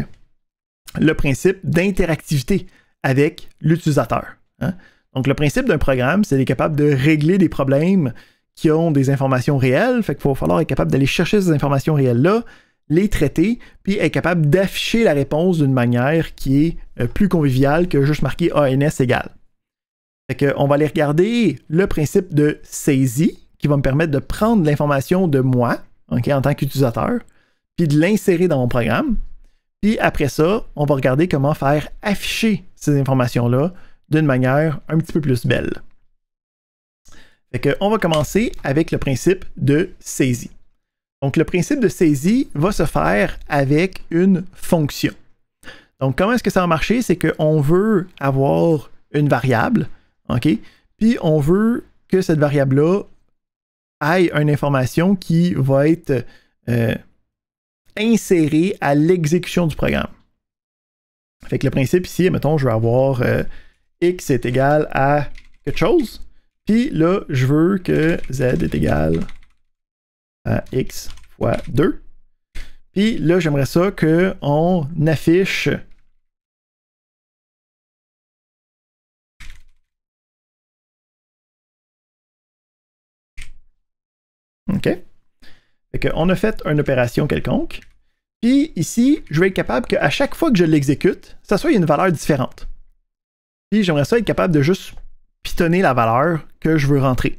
le principe d'interactivité avec l'utilisateur. Hein? Donc, le principe d'un programme, c'est d'être capable de régler des problèmes qui ont des informations réelles. Fait qu'il va falloir être capable d'aller chercher ces informations réelles-là, les traiter, puis être capable d'afficher la réponse d'une manière qui est plus conviviale que juste marquer ANS égale. Fait qu'on va aller regarder le principe de saisie qui va me permettre de prendre l'information de moi, okay, en tant qu'utilisateur, puis de l'insérer dans mon programme. Puis après ça, on va regarder comment faire afficher ces informations-là d'une manière un petit peu plus belle. Fait qu'on va commencer avec le principe de saisie. Donc, le principe de saisie va se faire avec une fonction. Donc, comment est-ce que ça va marcher? C'est qu'on veut avoir une variable, OK? Puis, on veut que cette variable-là ait une information qui va être insérée à l'exécution du programme. Fait que le principe ici, mettons, je veux avoir x est égal à quelque chose. Puis là, je veux que z est égal à x fois 2. Puis là, j'aimerais ça qu'on affiche OK. Fait qu'on a fait une opération quelconque. Puis ici, je vais être capable qu'à chaque fois que je l'exécute, ça soit une valeur différente. Puis j'aimerais ça être capable de juste pitonner la valeur que je veux rentrer.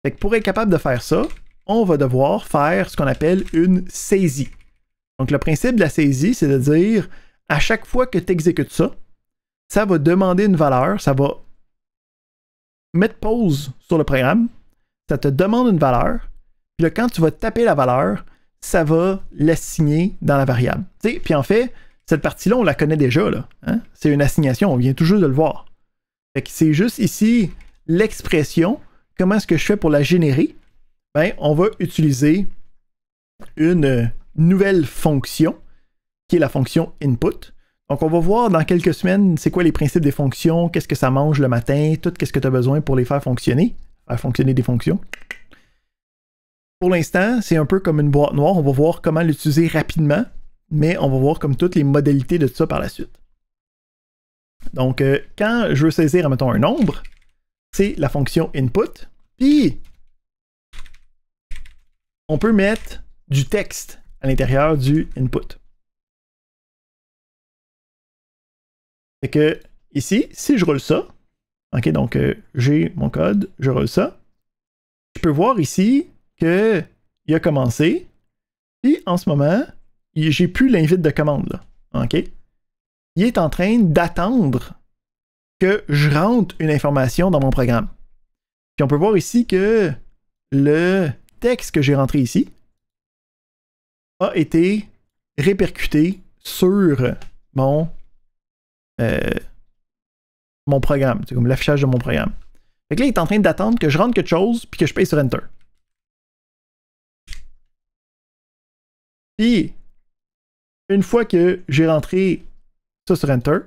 Fait que pour être capable de faire ça, on va devoir faire ce qu'on appelle une saisie. Donc le principe de la saisie, c'est de dire à chaque fois que tu exécutes ça, ça va demander une valeur, ça va mettre pause sur le programme, ça te demande une valeur, puis là, quand tu vas taper la valeur, ça va l'assigner dans la variable. T'sais, puis en fait, cette partie-là, on la connaît déjà. Là, hein? C'est une assignation, on vient tout juste de le voir. Fait que c'est juste ici l'expression. Comment est-ce que je fais pour la générer? Ben, on va utiliser une nouvelle fonction qui est la fonction input. Donc, on va voir dans quelques semaines c'est quoi les principes des fonctions, qu'est-ce que ça mange le matin, tout qu'est-ce que tu as besoin pour les faire fonctionner des fonctions. Pour l'instant, c'est un peu comme une boîte noire. On va voir comment l'utiliser rapidement, mais on va voir comme toutes les modalités de tout ça par la suite. Donc, quand je veux saisir, mettons, un nombre, c'est la fonction input. Puis, on peut mettre du texte à l'intérieur du input. Fait que, ici, si je roule ça, ok, donc j'ai mon code, je roule ça, je peux voir ici qu'il a commencé, puis en ce moment, j'ai plus l'invite de commande, là, ok? Il est en train d'attendre que je rentre une information dans mon programme. Puis on peut voir ici que le texte que j'ai rentré ici a été répercuté sur mon programme, c'est comme l'affichage de mon programme. Fait que là, il est en train d'attendre que je rentre quelque chose puis que je paye sur Enter. Puis, une fois que j'ai rentré ça sur Enter,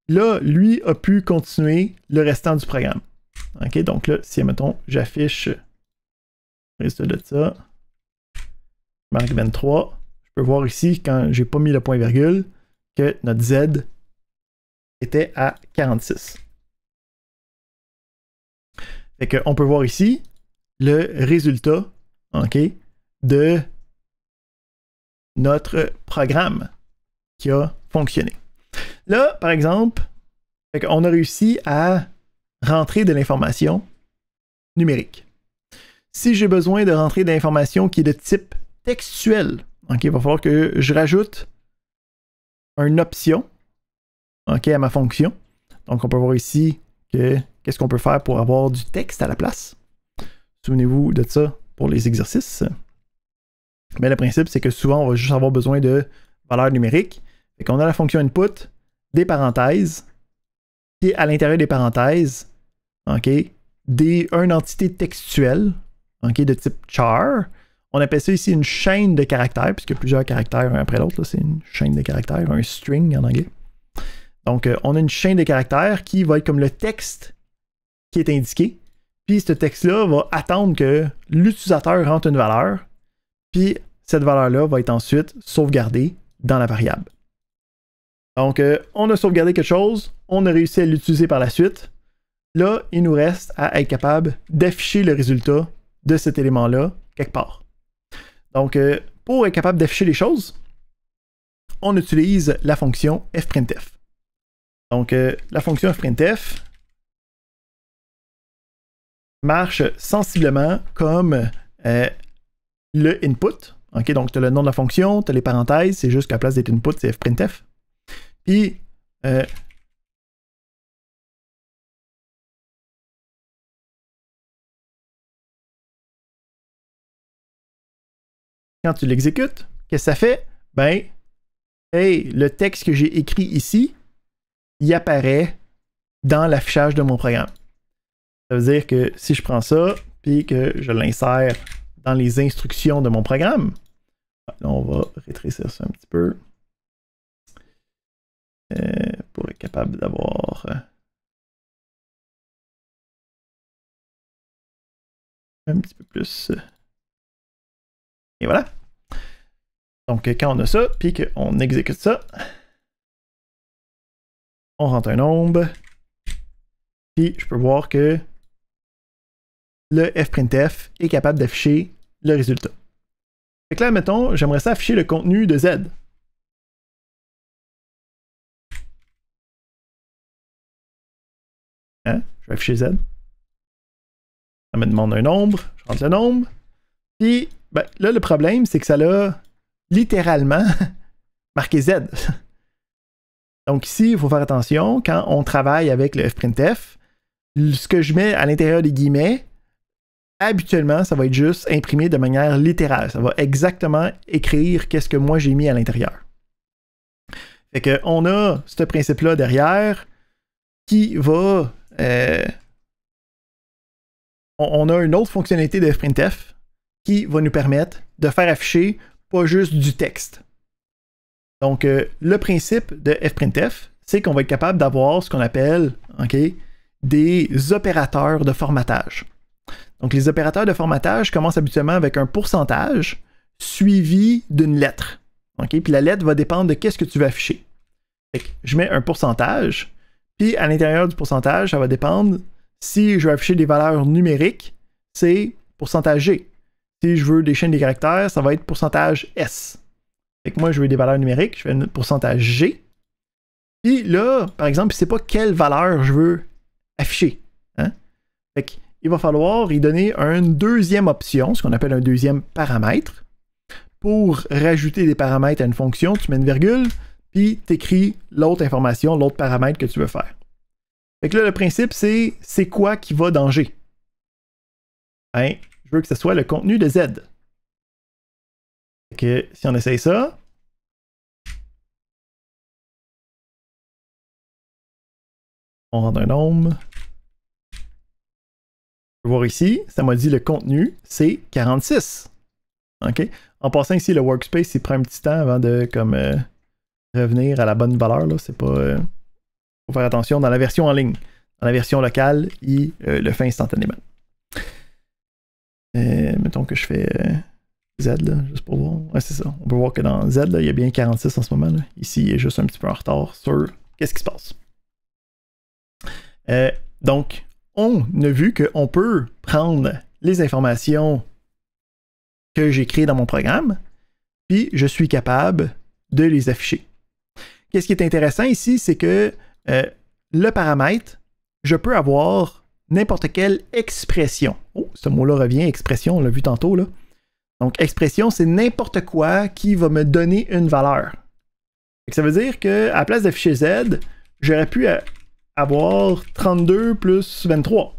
là, lui a pu continuer le restant du programme. OK, donc là, si, mettons, j'affiche le résultat de ça, je marque 23, je peux voir ici, quand j'ai pas mis le point virgule, que notre Z était à 46. Fait qu'on peut voir ici le résultat, OK, de notre programme qui a fonctionné. Là, par exemple, on a réussi à rentrer de l'information numérique. Si j'ai besoin de rentrer de l'information qui est de type textuel, okay, il va falloir que je rajoute une option OK, à ma fonction. Donc, on peut voir ici que qu'est-ce qu'on peut faire pour avoir du texte à la place. Souvenez-vous de ça pour les exercices. Mais le principe, c'est que souvent, on va juste avoir besoin de valeurs numériques. Fait qu'on a la fonction input, des parenthèses, et à l'intérieur des parenthèses, OK, une entité textuelle, OK, de type char. On appelle ça ici une chaîne de caractères, puisqu'il y a plusieurs caractères un après l'autre. C'est une chaîne de caractères, un string en anglais. Donc, on a une chaîne de caractères qui va être comme le texte qui est indiqué. Puis, ce texte-là va attendre que l'utilisateur rentre une valeur. Puis, cette valeur-là va être ensuite sauvegardée dans la variable. Donc, on a sauvegardé quelque chose. On a réussi à l'utiliser par la suite. Là, il nous reste à être capable d'afficher le résultat de cet élément-là quelque part. Donc, pour être capable d'afficher les choses, on utilise la fonction fprintf. Donc, la fonction fprintf marche sensiblement comme le input. Okay, donc, tu as le nom de la fonction, tu as les parenthèses, c'est juste qu'à la place d'être input, c'est fprintf. Puis, quand tu l'exécutes, qu'est-ce que ça fait? Ben, hey, le texte que j'ai écrit ici, il apparaît dans l'affichage de mon programme. Ça veut dire que si je prends ça, puis que je l'insère dans les instructions de mon programme, là, on va rétrécir ça un petit peu pour être capable d'avoir un petit peu plus. Et voilà. Donc, quand on a ça, puis qu'on exécute ça, on rentre un nombre, puis je peux voir que le fprintf est capable d'afficher le résultat. Fait que là, mettons, j'aimerais ça afficher le contenu de Z. Hein? Je vais afficher Z. Ça me demande un nombre, je rentre le nombre, puis ben, là, le problème, c'est que ça l'a littéralement marqué Z. Donc ici, il faut faire attention, quand on travaille avec le fprintf, ce que je mets à l'intérieur des guillemets, habituellement, ça va être juste imprimé de manière littérale. Ça va exactement écrire qu'est-ce que moi j'ai mis à l'intérieur. Fait qu'on a ce principe-là derrière qui va... on a une autre fonctionnalité de fprintf qui va nous permettre de faire afficher pas juste du texte. Donc, le principe de fprintf, c'est qu'on va être capable d'avoir ce qu'on appelle des opérateurs de formatage. Donc, les opérateurs de formatage commencent habituellement avec un pourcentage suivi d'une lettre. Puis la lettre va dépendre de qu'est-ce que tu veux afficher. Fait que je mets un pourcentage, puis à l'intérieur du pourcentage, ça va dépendre si je veux afficher des valeurs numériques, c'est pourcentage G. Si je veux des chaînes de caractères, ça va être pourcentage S. Fait que moi, je veux des valeurs numériques, je fais un pourcentage G. Puis là, par exemple, je ne sais pas quelle valeur je veux afficher. Hein? Fait qu'il va falloir y donner une deuxième option, ce qu'on appelle un deuxième paramètre. Pour rajouter des paramètres à une fonction, tu mets une virgule, puis tu écris l'autre information, l'autre paramètre que tu veux faire. Fait que là, le principe, c'est quoi qui va dans G? Ben, je veux que ce soit le contenu de Z. Fait que si on essaye ça, on rentre un nombre. Je peux voir ici, ça m'a dit le contenu, c'est 46. OK? En passant ici, le workspace, il prend un petit temps avant de comme revenir à la bonne valeur. Là. C'est pas. Faut faire attention dans la version en ligne. Dans la version locale, il le fait instantanément. Mettons que je fais Z, là, juste pour voir. Ouais, c'est ça. On peut voir que dans Z, là, il y a bien 46 en ce moment. Là. Ici, il est juste un petit peu en retard sur qu'est-ce qui se passe. Donc, on a vu qu'on peut prendre les informations que j'ai créées dans mon programme, puis je suis capable de les afficher. Qu'est-ce qui est intéressant ici, c'est que le paramètre, je peux avoir n'importe quelle expression. Oh, ce mot-là revient, expression, on l'a vu tantôt. Là. Donc, expression, c'est n'importe quoi qui va me donner une valeur. Ça veut dire qu'à la place d'afficher Z, j'aurais pu avoir 32 plus 23.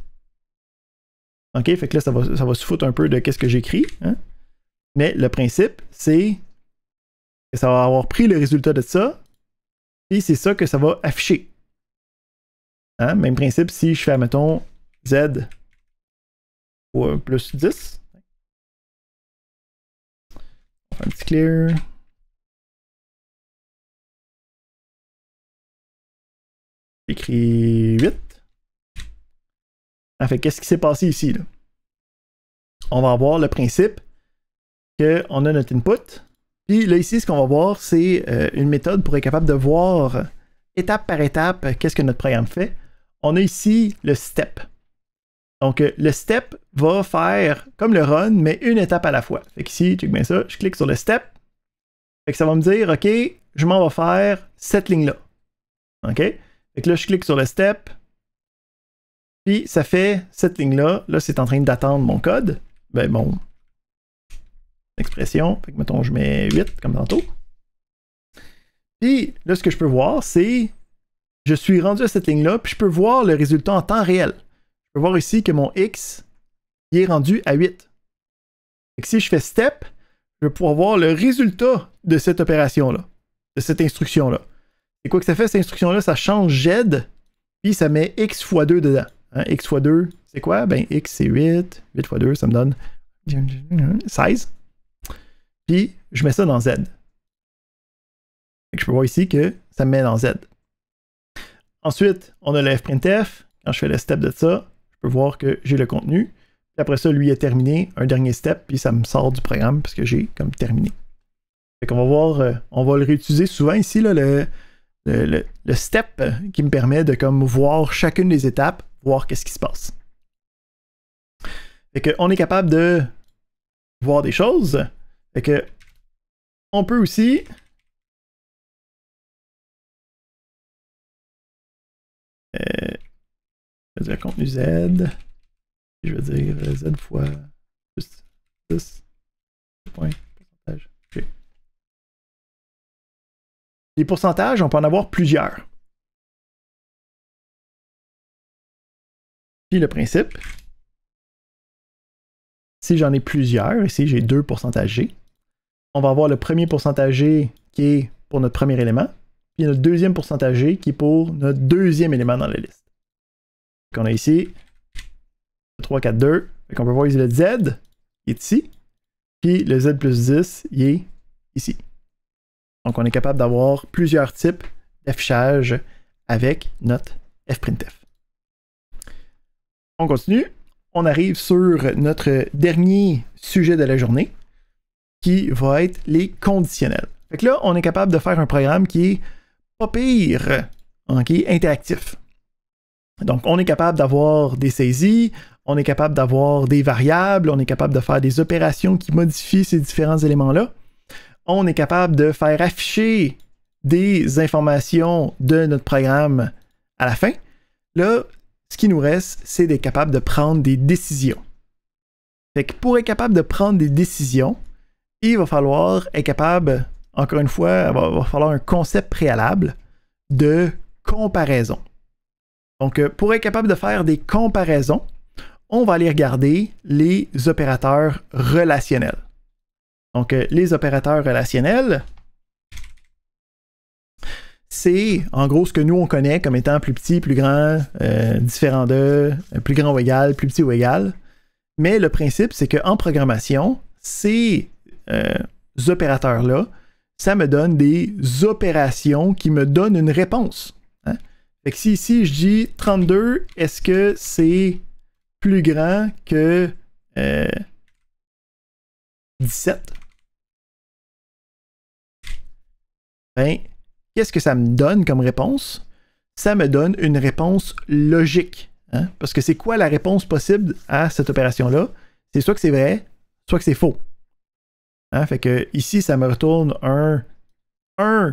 OK, fait que là, ça va se foutre un peu de qu'est-ce que j'écris. Hein? Mais le principe, c'est que ça va avoir pris le résultat de ça, et c'est ça que ça va afficher. Hein? Même principe si je fais, mettons, Z plus 10. On fait un petit clear. J'écris 8. En fait, qu'est-ce qui s'est passé ici? Là? On va avoir le principe qu'on a notre input. Puis là, ici, ce qu'on va voir, c'est une méthode pour être capable de voir étape par étape qu'est-ce que notre programme fait. On a ici le step. Donc, le step va faire comme le run, mais une étape à la fois. Fait qu'ici, check bien ça, je clique sur le step. Fait que ça va me dire, OK, je m'en vais faire cette ligne-là. OK? Fait que là, je clique sur le step. Puis, ça fait cette ligne-là. Là, c'est en train d'attendre mon code. Ben, mon expression. Fait que, mettons, je mets 8 comme tantôt. Puis, là, ce que je peux voir, c'est je suis rendu à cette ligne-là, puis je peux voir le résultat en temps réel. Je peux voir ici que mon X il est rendu à 8. Fait que si je fais step, je vais pouvoir voir le résultat de cette opération-là, de cette instruction-là. Et quoi que ça fait, cette instruction-là, ça change Z, puis ça met X fois 2 dedans. Hein, X fois 2, c'est quoi? Ben, X, c'est 8. 8 fois 2, ça me donne 16. Puis, je mets ça dans Z. Fait que je peux voir ici que ça me met dans Z. Ensuite, on a le fprintf. Quand je fais le step de ça, je peux voir que j'ai le contenu. Puis après ça, lui a terminé un dernier step, puis ça me sort du programme parce que j'ai comme terminé. Fait qu'on va voir, on va le réutiliser souvent ici, là, le step qui me permet de comme voir chacune des étapes, voir qu'est-ce qui se passe. Fait qu'on est capable de voir des choses. Fait que on peut aussi je vais dire contenu Z. Je vais dire Z fois plus 10 points pourcentage. Okay. Les pourcentages, on peut en avoir plusieurs. Puis le principe, si j'en ai plusieurs, ici j'ai 2 pourcentages G, on va avoir le premier pourcentage G qui est pour notre premier élément, puis notre deuxième pourcentage G qui est pour notre deuxième élément dans la liste. Donc on a ici 3, 4, 2. On peut voir ici le Z, il est ici, puis le Z plus 10, il est ici. Donc on est capable d'avoir plusieurs types d'affichage avec notre fprintf. On continue. On arrive sur notre dernier sujet de la journée, qui va être les conditionnels. Fait que là, on est capable de faire un programme qui est pas pire, qui est interactif. Donc, on est capable d'avoir des saisies, on est capable d'avoir des variables, on est capable de faire des opérations qui modifient ces différents éléments-là. On est capable de faire afficher des informations de notre programme à la fin. Là, ce qui nous reste, c'est d'être capable de prendre des décisions. Fait que pour être capable de prendre des décisions, il va falloir être capable, encore une fois, il va falloir un concept préalable de comparaison. Donc, pour être capable de faire des comparaisons, on va aller regarder les opérateurs relationnels. Donc, les opérateurs relationnels, c'est en gros ce que nous on connaît comme étant plus petit, plus grand, différent de, plus grand ou égal, plus petit ou égal. Mais le principe, c'est qu'en programmation, ces opérateurs-là, ça me donne des opérations qui me donnent une réponse. Hein? Fait que si ici je dis 32, est-ce que c'est plus grand que 17? Ben, qu'est-ce que ça me donne comme réponse? Ça me donne une réponse logique. Hein? Parce que c'est quoi la réponse possible à cette opération-là? C'est soit que c'est vrai, soit que c'est faux. Hein? Fait que ici, ça me retourne un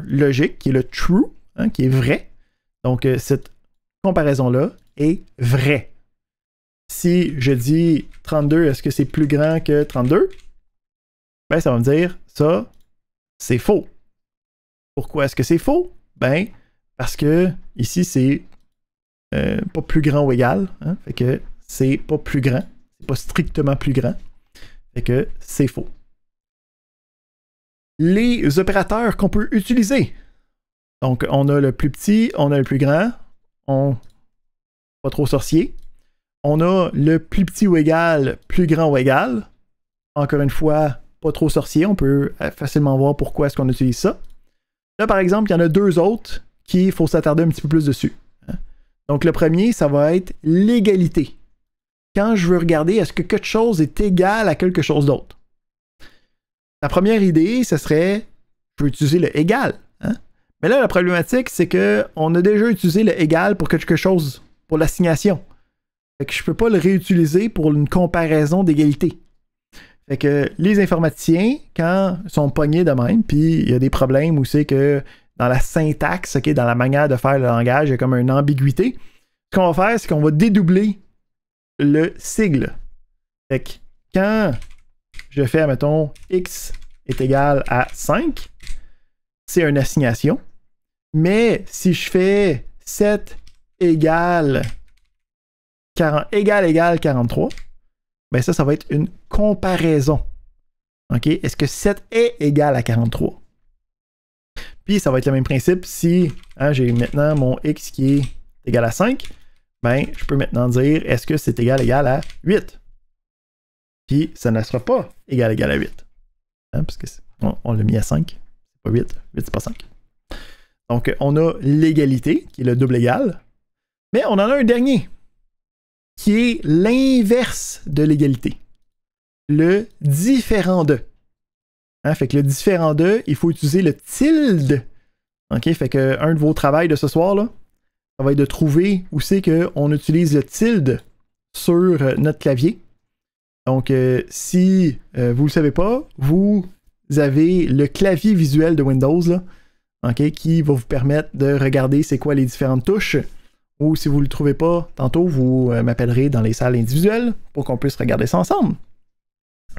logique qui est le true, hein, qui est vrai. Donc, cette comparaison-là est vraie. Si je dis 32, est-ce que c'est plus grand que 32? Ben, ça va me dire, ça, c'est faux. Pourquoi est-ce que c'est faux? Ben, parce que ici, c'est pas plus grand ou égal. Hein? Fait que c'est pas plus grand. C'est pas strictement plus grand. Fait que c'est faux. Les opérateurs qu'on peut utiliser. Donc, on a le plus petit, on a le plus grand. Pas trop sorcier. On a le plus petit ou égal, plus grand ou égal. Encore une fois, pas trop sorcier. On peut facilement voir pourquoi est-ce qu'on utilise ça. Là, par exemple, il y en a deux autres qu'il faut s'attarder un petit peu plus dessus. Donc, le premier, ça va être l'égalité. Quand je veux regarder, est-ce que quelque chose est égal à quelque chose d'autre? La première idée, ce serait, je peux utiliser le égal. Hein? Mais là, la problématique, c'est qu'on a déjà utilisé le égal pour quelque chose, pour l'assignation. Fait que je ne peux pas le réutiliser pour une comparaison d'égalité. Fait que les informaticiens, quand ils sont pognés de même, puis il y a des problèmes où c'est que dans la syntaxe, okay, dans la manière de faire le langage, il y a comme une ambiguïté. Ce qu'on va faire, c'est qu'on va dédoubler le sigle. Fait que quand je fais, mettons, x est égal à 5, c'est une assignation. Mais si je fais 7 égale 43, ben ça va être une comparaison. OK? Est-ce que 7 est égal à 43? Puis ça va être le même principe si j'ai maintenant mon x qui est égal à 5, ben je peux maintenant dire est-ce que c'est égal à 8? Puis ça ne sera pas égal à 8. Hein, parce que on l'a mis à 5. C'est pas 8. 8, c'est pas 5. Donc on a l'égalité, qui est le double égal. Mais on en a un dernier, qui est l'inverse de l'égalité. Le différent de. Hein, fait que le différent de, il faut utiliser le tilde. OK? Fait que un de vos travails de ce soir, là, ça va être de trouver où c'est qu'on utilise le tilde sur notre clavier. Donc, si vous ne le savez pas, vous avez le clavier visuel de Windows, là, okay, qui va vous permettre de regarder c'est quoi les différentes touches. Ou si vous ne le trouvez pas, tantôt, vous m'appellerez dans les salles individuelles pour qu'on puisse regarder ça ensemble.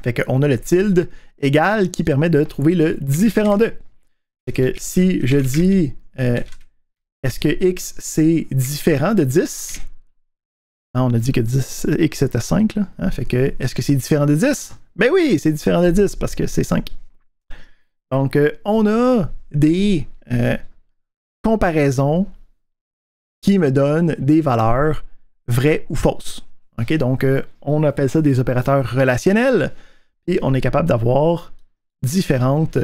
Fait qu'on a le tilde égal qui permet de trouver le différent de. Fait que si je dis est-ce que x c'est différent de 10? Ah, on a dit que 10, x était 5. Là. Hein? Fait que est-ce que c'est différent de 10? Ben oui, c'est différent de 10 parce que c'est 5. Donc, on a des comparaisons qui me donnent des valeurs vraies ou fausses. Okay? Donc, on appelle ça des opérateurs relationnels et on est capable d'avoir différentes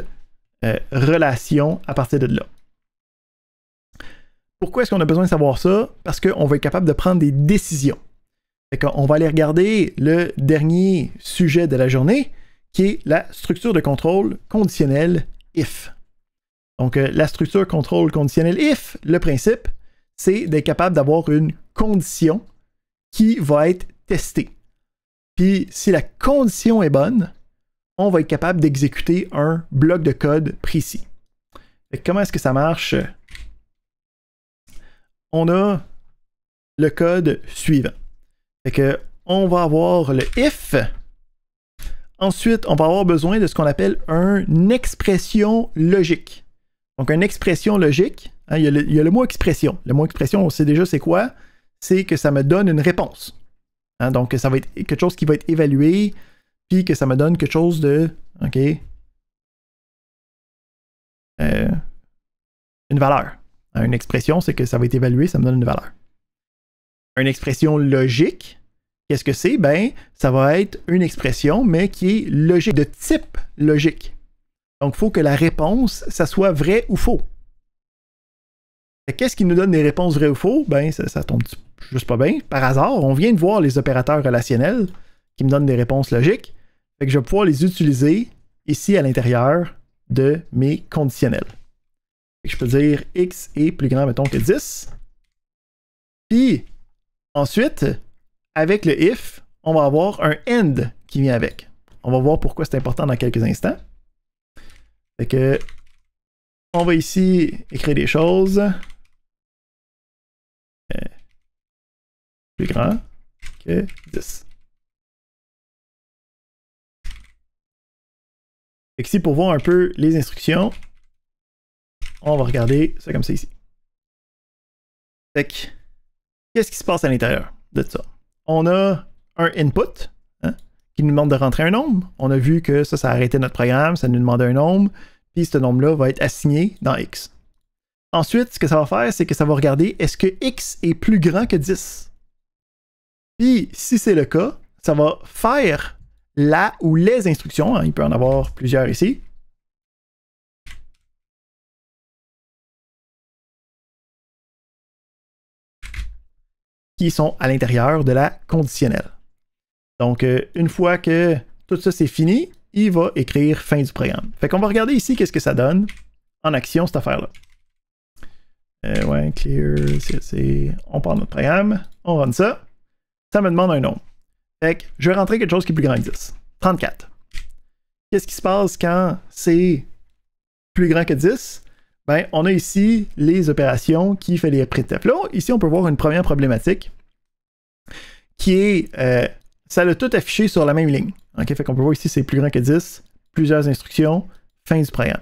relations à partir de là. Pourquoi est-ce qu'on a besoin de savoir ça? Parce qu'on va être capable de prendre des décisions. Fait qu'on va aller regarder le dernier sujet de la journée, qui est la structure de contrôle conditionnel if. Donc, la structure contrôle conditionnel if, le principe, c'est d'être capable d'avoir une condition qui va être testée. Puis, si la condition est bonne, on va être capable d'exécuter un bloc de code précis. Fait que comment est-ce que ça marche? On a le code suivant. Fait que on va avoir le if. Ensuite, on va avoir besoin de ce qu'on appelle une expression logique. Donc, une expression logique, hein, il y a le mot expression. Le mot expression, on sait déjà c'est quoi? C'est que ça me donne une réponse. Hein, donc, ça va être quelque chose qui va être évalué, puis que ça me donne quelque chose de... OK? Une valeur. Une expression, c'est que ça va être évalué, ça me donne une valeur. Une expression logique, qu'est-ce que c'est? Ben, ça va être une expression, mais qui est logique, de type logique. Donc, il faut que la réponse, ça soit vrai ou faux. Qu'est-ce qui nous donne des réponses vraies ou faux? Ben, ça tombe juste pas bien. Par hasard, on vient de voir les opérateurs relationnels qui me donnent des réponses logiques. Fait que je vais pouvoir les utiliser ici à l'intérieur de mes conditionnels. Je peux dire x est plus grand, mettons, que 10. Puis, ensuite, avec le if, on va avoir un end qui vient avec. On va voir pourquoi c'est important dans quelques instants. Fait que, on va ici écrire des choses. Plus grand que 10. Fait que ici, pour voir un peu les instructions, on va regarder ça comme ça ici. Fait que, qu'est-ce qui se passe à l'intérieur de ça? On a un input qui nous demande de rentrer un nombre. On a vu que ça a arrêté notre programme, ça nous demande un nombre, puis ce nombre-là va être assigné dans X. Ensuite, ce que ça va faire, c'est que ça va regarder est-ce que X est plus grand que 10. Puis, si c'est le cas, ça va faire la ou les instructions, hein, il peut en avoir plusieurs ici, qui sont à l'intérieur de la conditionnelle. Donc, une fois que tout ça c'est fini, il va écrire fin du programme. Fait qu'on va regarder ici qu'est-ce que ça donne en action, cette affaire-là. Ouais, clear, on part notre programme, on run ça. Ça me demande un nombre. Fait que je vais rentrer quelque chose qui est plus grand que 10. 34. Qu'est-ce qui se passe quand c'est plus grand que 10? Ben, on a ici les opérations qui fait les printf. Là, ici, on peut voir une première problématique qui est, ça l'a tout affiché sur la même ligne. Okay? Fait qu'on peut voir ici, c'est plus grand que 10, plusieurs instructions, fin du programme.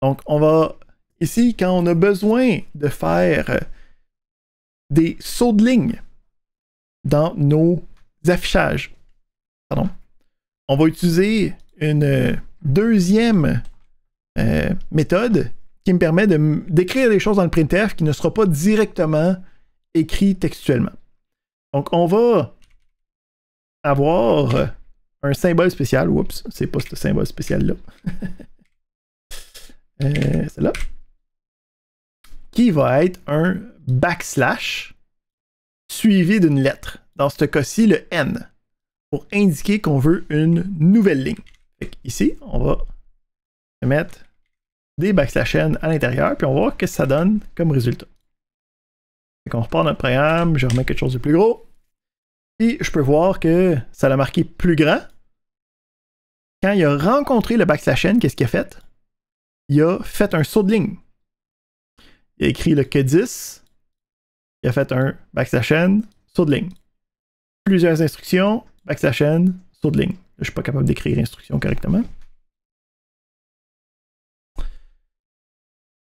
Donc, on va, ici, quand on a besoin de faire des sauts de ligne dans nos affichages, pardon, on va utiliser une deuxième méthode qui me permet d'écrire des choses dans le printf qui ne sera pas directement écrit textuellement. Donc, on va avoir un symbole spécial. Oups, c'est pas ce symbole spécial-là. C'est là. Qui va être un backslash suivi d'une lettre. Dans ce cas-ci, le N, pour indiquer qu'on veut une nouvelle ligne. Fait ici, on va mettre des backslash n à l'intérieur, puis on va voir ce que ça donne comme résultat. Fait qu'on repart notre programme, je remets quelque chose de plus gros, puis je peux voir que ça l'a marqué plus grand. Quand il a rencontré le backslash n, qu'est-ce qu'il a fait? Il a fait un saut de ligne. Il a écrit le que 10, il a fait un backslash n, saut de ligne. Plusieurs instructions, backslash n, saut de ligne. Là, je ne suis pas capable d'écrire instruction correctement.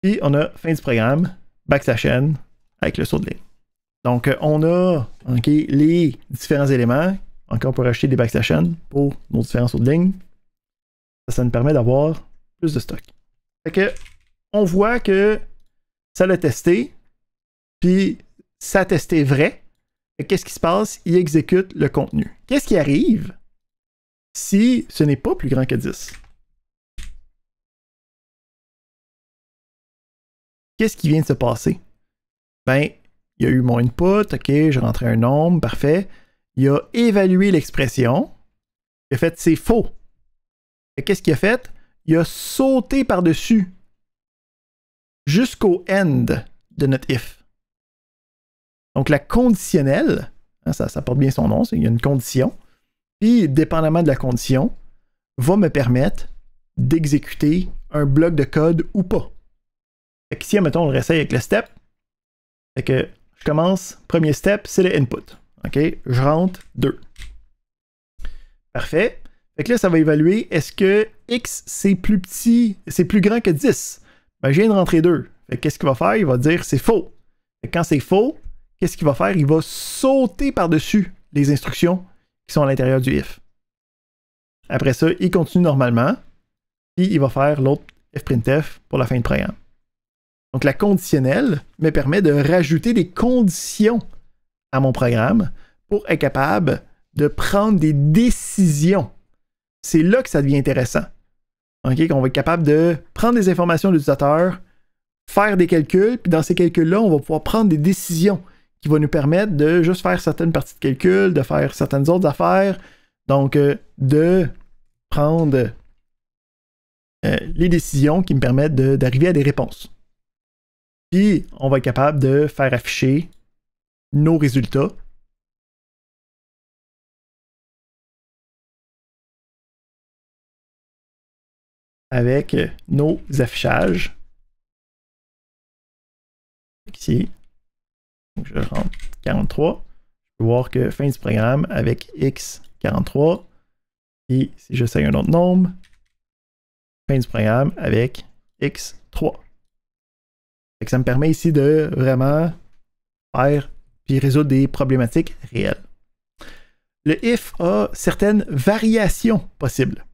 Puis on a fin du programme, backslash n, avec le saut de ligne. Donc on a les différents éléments. Encore on peut rajouter des backslash n pour nos différents sauts de ligne. Ça nous permet d'avoir plus de stock. Fait que on voit que ça l'a testé, puis ça a testé vrai. Qu'est-ce qui se passe? Il exécute le contenu. Qu'est-ce qui arrive si ce n'est pas plus grand que 10? Qu'est-ce qui vient de se passer? Ben, il y a eu mon input, ok, j'ai rentré un nombre, parfait. Il a évalué l'expression. Il a fait c'est faux. Qu'est-ce qu'il a fait? Il a sauté par-dessus jusqu'au end de notre if. Donc la conditionnelle, hein, ça porte bien son nom, il y a une condition, puis dépendamment de la condition, va me permettre d'exécuter un bloc de code ou pas. Fait que si, mettons, on le réessaye avec le step, fait que je commence, premier step, c'est le input. OK? Je rentre 2. Parfait. Fait que là, ça va évaluer, est-ce que X, c'est plus petit, c'est plus grand que 10? Ben, je viens de rentrer 2. Fait que qu'est-ce qu'il va faire? Il va dire, c'est faux. Fait que quand c'est faux, qu'est-ce qu'il va faire? Il va sauter par-dessus les instructions qui sont à l'intérieur du if. Après ça, il continue normalement, puis il va faire l'autre fprintf pour la fin de programme. Donc la conditionnelle me permet de rajouter des conditions à mon programme pour être capable de prendre des décisions. C'est là que ça devient intéressant. Okay? Qu'on va être capable de prendre des informations de l'utilisateur, faire des calculs, puis dans ces calculs-là, on va pouvoir prendre des décisions qui vont nous permettre de juste faire certaines parties de calcul, de faire certaines autres affaires. Donc, de prendre les décisions qui me permettent d'arriver à des réponses. Puis, on va être capable de faire afficher nos résultats avec nos affichages. Ici, donc je rentre 43. Je peux voir que fin du programme avec X 43. Et si j'essaye un autre nombre, fin du programme avec X3. Ça me permet ici de vraiment faire puis résoudre des problématiques réelles. Le if a certaines variations possibles.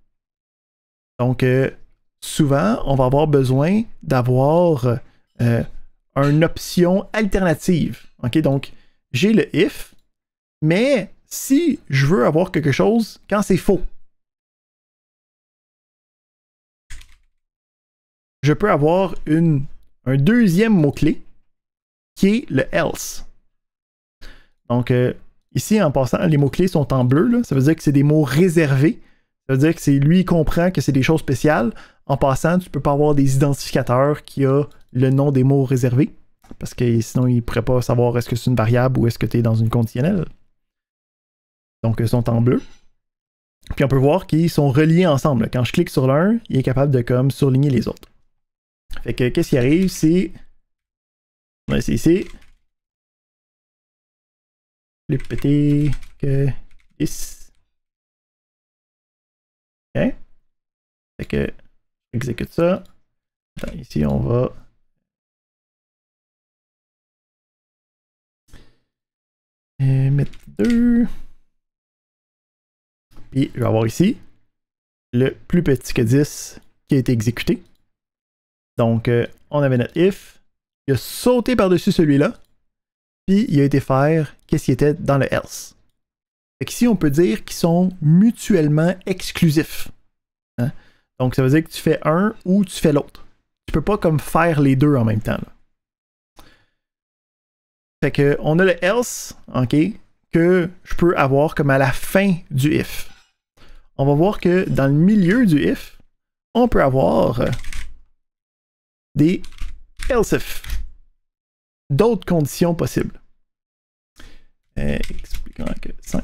Donc, souvent, on va avoir besoin d'avoir une option alternative. Okay? Donc, j'ai le if, mais si je veux avoir quelque chose quand c'est faux, je peux avoir un deuxième mot-clé qui est le else. Donc, ici, en passant, les mots-clés sont en bleu. Là. Ça veut dire que c'est des mots réservés. Ça veut dire que c'est lui, il comprend que c'est des choses spéciales. En passant, tu ne peux pas avoir des identificateurs qui ont le nom des mots réservés. Parce que sinon, il ne pourrait pas savoir est-ce que c'est une variable ou est-ce que tu es dans une conditionnelle. Donc, ils sont en bleu. Puis on peut voir qu'ils sont reliés ensemble. Quand je clique sur l'un, il est capable de comme surligner les autres. Fait que qu'est-ce qui arrive, c'est... On va essayer ici. Plus petit que 10. OK. Fait que exécute ça. Attends, ici, on va... mettre 2. Puis je vais avoir ici le plus petit que 10 qui a été exécuté. Donc, on avait notre if. Il a sauté par-dessus celui-là. Puis il a été faire qu'est-ce qui était dans le else. Fait qu'ici, on peut dire qu'ils sont mutuellement exclusifs. Hein? Donc, ça veut dire que tu fais un ou tu fais l'autre. Tu peux pas comme faire les deux en même temps. Là. Fait que on a le else, ok, que je peux avoir comme à la fin du if. On va voir que dans le milieu du if, on peut avoir des else if. D'autres conditions possibles. Expliquant que 5.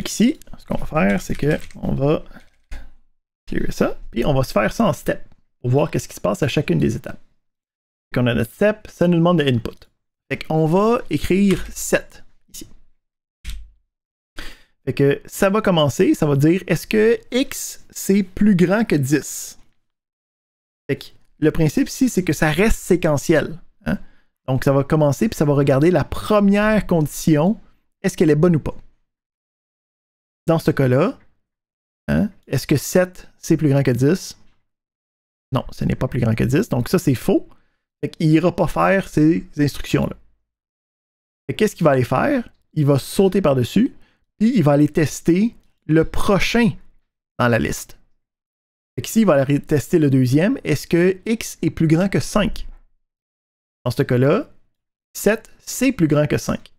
Ici, ce qu'on va faire, c'est qu'on va clear ça, puis on va se faire ça en step pour voir qu'est-ce qui se passe à chacune des étapes. Quand on a notre step, ça nous demande de input. Fait qu'on va écrire 7 ici. Fait que ça va commencer, ça va dire est-ce que x c'est plus grand que 10? Fait que le principe ici, c'est que ça reste séquentiel. Hein? Donc ça va commencer, puis ça va regarder la première condition, est-ce qu'elle est bonne ou pas? Dans ce cas-là, hein, est-ce que 7 c'est plus grand que 10? Non, ce n'est pas plus grand que 10, donc ça c'est faux. Fait qu'il n'ira pas faire ces instructions-là. Qu'est-ce qu'il va aller faire? Il va sauter par-dessus, puis il va aller tester le prochain dans la liste. Ici, il va aller tester le deuxième. Est-ce que x est plus grand que 5? Dans ce cas-là, 7, c'est plus grand que 5.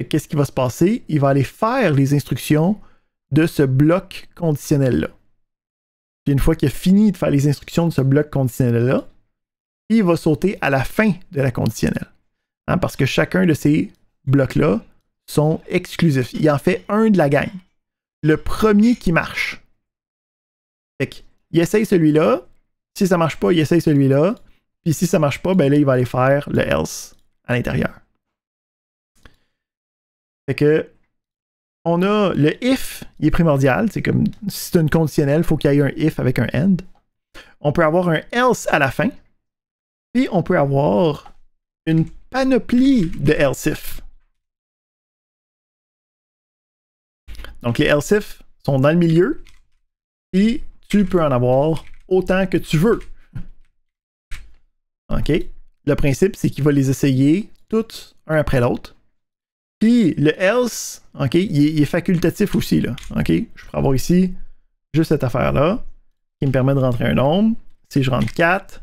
Qu'est-ce qui va se passer? Il va aller faire les instructions de ce bloc conditionnel-là. Puis une fois qu'il a fini de faire les instructions de ce bloc conditionnel-là, il va sauter à la fin de la conditionnelle. Hein, parce que chacun de ces blocs-là sont exclusifs. Il en fait un de la gang. Le premier qui marche. Fait qu'il essaye celui-là. Si ça marche pas, il essaye celui-là. Puis si ça marche pas, ben là, il va aller faire le else à l'intérieur. Fait que on a le if, il est primordial. C'est comme si c'est une conditionnelle, il faut qu'il y ait un if avec un end. On peut avoir un else à la fin. Puis on peut avoir une panoplie de else if. Donc les else if sont dans le milieu. Et tu peux en avoir autant que tu veux. OK? Le principe, c'est qu'il va les essayer toutes un après l'autre. Puis le else, OK, il est facultatif aussi, là. OK? Je pourrais avoir ici juste cette affaire-là qui me permet de rentrer un nombre. Si je rentre 4, je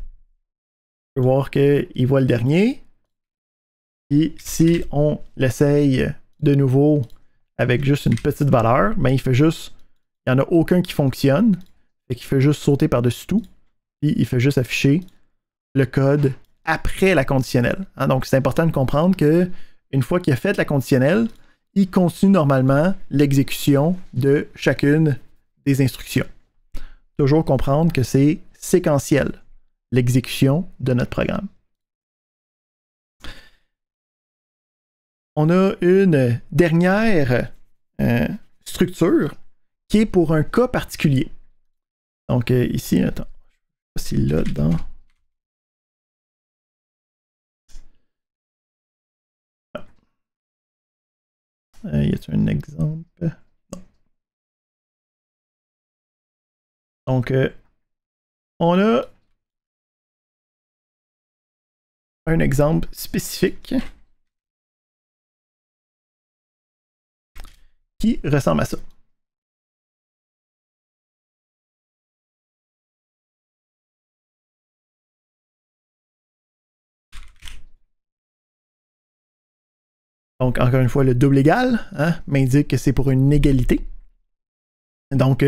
peux voir qu'il voit le dernier. Et si on l'essaye de nouveau avec juste une petite valeur, ben il fait juste, il n'y en a aucun qui fonctionne. Fait qu'il fait juste sauter par-dessus tout. Puis il fait juste afficher le code après la conditionnelle. Hein? Donc c'est important de comprendre que une fois qu'il a fait la conditionnelle, il continue normalement l'exécution de chacune des instructions. Toujours comprendre que c'est séquentiel, l'exécution de notre programme. On a une dernière structure qui est pour un cas particulier. Donc ici, attends, je sais pas si là dedans. Y a-t-il un exemple? Non. Donc, on a un exemple spécifique qui ressemble à ça. Donc, encore une fois, le double égal m'indique que c'est pour une égalité. Donc,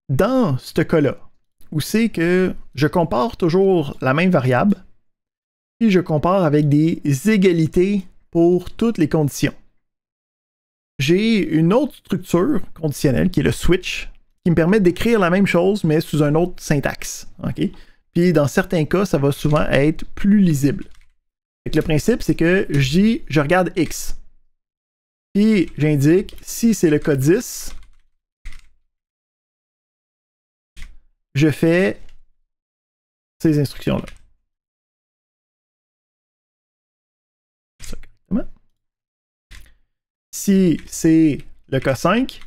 dans ce cas-là, où c'est que je compare toujours la même variable, puis je compare avec des égalités pour toutes les conditions. J'ai une autre structure conditionnelle qui est le switch, qui me permet d'écrire la même chose, mais sous un autre syntaxe. Okay? Puis dans certains cas, ça va souvent être plus lisible. Le principe, c'est que je regarde X. Puis j'indique, si c'est le cas 10, je fais ces instructions-là. Si c'est le cas 5,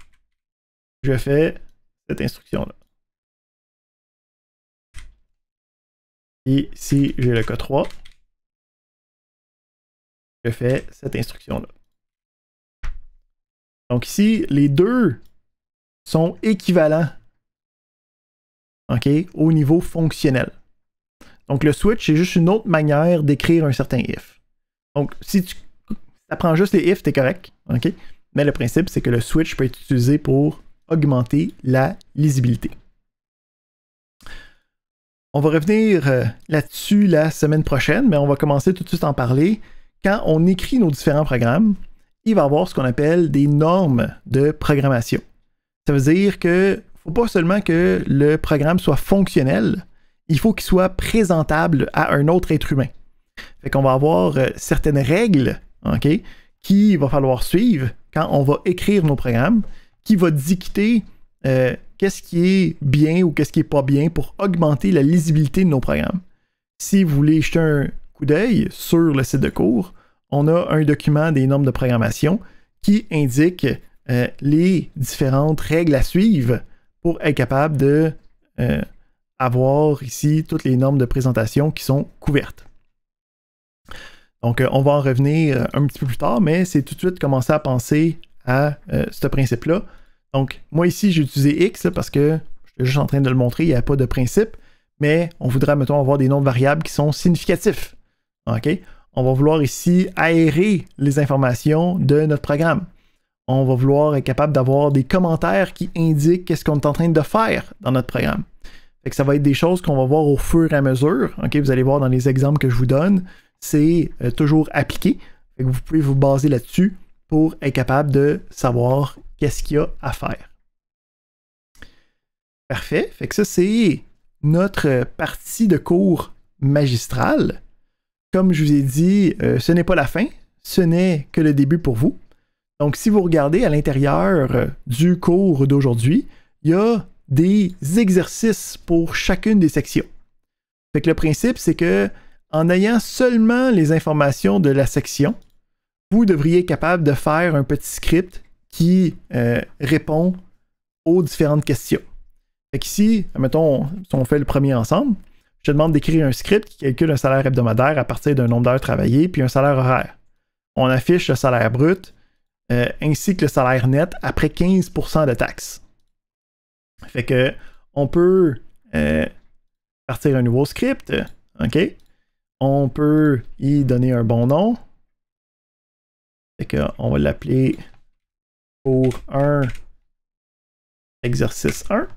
je fais cette instruction-là. Et si j'ai le cas 3, je fais cette instruction-là. Donc ici, les deux sont équivalents, okay, au niveau fonctionnel. Donc le switch, c'est juste une autre manière d'écrire un certain if. Donc si tu apprends juste les if, t'es correct. Okay? Mais le principe, c'est que le switch peut être utilisé pour augmenter la lisibilité. On va revenir là-dessus la semaine prochaine, mais on va commencer tout de suite à en parler. Quand on écrit nos différents programmes, il va y avoir ce qu'on appelle des normes de programmation. Ça veut dire qu'il ne faut pas seulement que le programme soit fonctionnel, il faut qu'il soit présentable à un autre être humain. Fait qu'on va avoir certaines règles, okay, qu'il va falloir suivre quand on va écrire nos programmes, qui va dicter qu'est-ce qui est bien ou qu'est-ce qui n'est pas bien pour augmenter la lisibilité de nos programmes. Si vous voulez jeter un coup d'œil sur le site de cours, on a un document des normes de programmation qui indique les différentes règles à suivre pour être capable de avoir ici toutes les normes de présentation qui sont couvertes. Donc, on va en revenir un petit peu plus tard, mais c'est tout de suite commencer à penser à ce principe-là. Donc, moi ici, j'ai utilisé X là, parce que je suis juste en train de le montrer, il n'y a pas de principe, mais on voudrait, mettons, avoir des nombres variables qui sont significatifs. OK? On va vouloir ici aérer les informations de notre programme. On va vouloir être capable d'avoir des commentaires qui indiquent qu'est-ce qu'on est en train de faire dans notre programme. Fait que ça va être des choses qu'on va voir au fur et à mesure. Okay? Vous allez voir dans les exemples que je vous donne, c'est toujours appliqué. Fait que vous pouvez vous baser là-dessus pour être capable de savoir qu'est-ce qu'il y a à faire. Parfait. Fait que ça, c'est notre partie de cours magistrale. Comme je vous ai dit, ce n'est pas la fin, ce n'est que le début pour vous. Donc, si vous regardez à l'intérieur du cours d'aujourd'hui, il y a des exercices pour chacune des sections. Fait que le principe, c'est que en ayant seulement les informations de la section, vous devriez être capable de faire un petit script qui répond aux différentes questions. Fait qu'ici, mettons, si on fait le premier ensemble, je te demande d'écrire un script qui calcule un salaire hebdomadaire à partir d'un nombre d'heures travaillées puis un salaire horaire. On affiche le salaire brut ainsi que le salaire net après 15% de taxes. Fait que on peut partir un nouveau script, OK? On peut y donner un bon nom. Fait qu'on va l'appeler pour un exercice 1.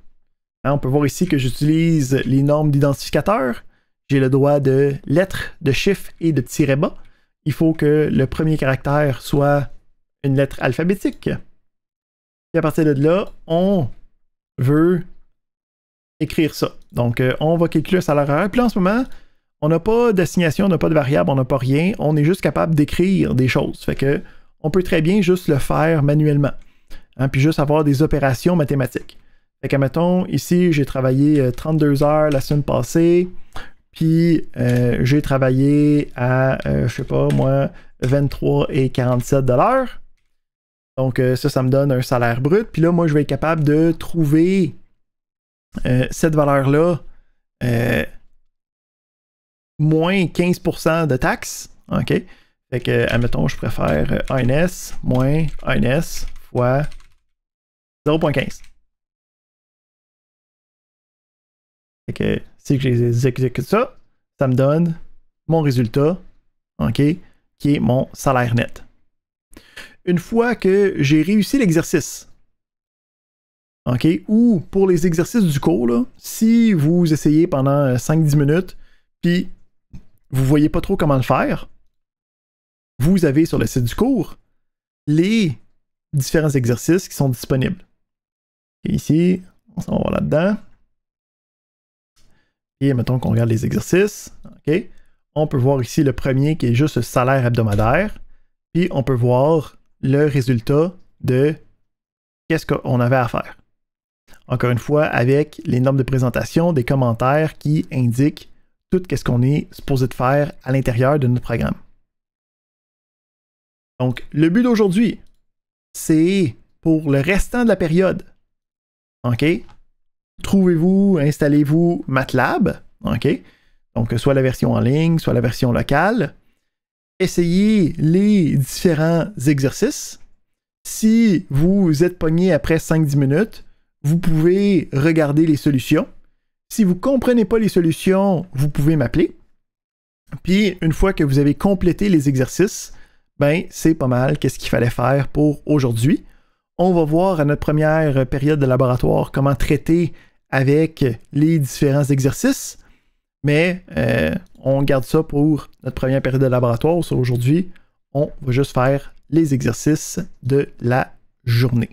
On peut voir ici que j'utilise les normes d'identificateur. J'ai le droit de lettres, de chiffres et de tirets bas. Il faut que le premier caractère soit une lettre alphabétique. Et à partir de là, on veut écrire ça. Donc, on va calculer le salaire horaire. Puis là, en ce moment, on n'a pas d'assignation, on n'a pas de variable, on n'a pas rien. On est juste capable d'écrire des choses. Fait que on peut très bien juste le faire manuellement. hein, puis juste avoir des opérations mathématiques. Fait que, mettons, ici, j'ai travaillé 32 heures la semaine passée, puis j'ai travaillé à, je sais pas moi, 23,47 $. Donc ça me donne un salaire brut. Puis là, moi, je vais être capable de trouver cette valeur-là moins 15% de taxes. OK? Fait que, admettons, je préfère ANS moins ANS fois 0,15. Fait que si j'exécute ça, ça me donne mon résultat, OK, qui est mon salaire net. Une fois que j'ai réussi l'exercice, OK, ou pour les exercices du cours, là, si vous essayez pendant 5-10 minutes, puis vous ne voyez pas trop comment le faire, vous avez sur le site du cours les différents exercices qui sont disponibles. Et ici, on s'en va voir là-dedans. Et mettons qu'on regarde les exercices. OK. On peut voir ici le premier qui est juste le salaire hebdomadaire. Puis on peut voir le résultat de qu'est-ce qu'on avait à faire. Encore une fois, avec les normes de présentation, des commentaires qui indiquent tout ce qu'on est supposé de faire à l'intérieur de notre programme. Donc, le but d'aujourd'hui, c'est pour le restant de la période. OK? Installez-vous MATLAB. OK? Donc, soit la version en ligne, soit la version locale. Essayez les différents exercices. Si vous êtes pogné après 5-10 minutes, vous pouvez regarder les solutions. Si vous ne comprenez pas les solutions, vous pouvez m'appeler. Puis, une fois que vous avez complété les exercices, ben, c'est pas mal qu'est-ce qu'il fallait faire pour aujourd'hui. On va voir à notre première période de laboratoire comment traiter avec les différents exercices, mais on garde ça pour notre première période de laboratoire. Aujourd'hui, on va juste faire les exercices de la journée.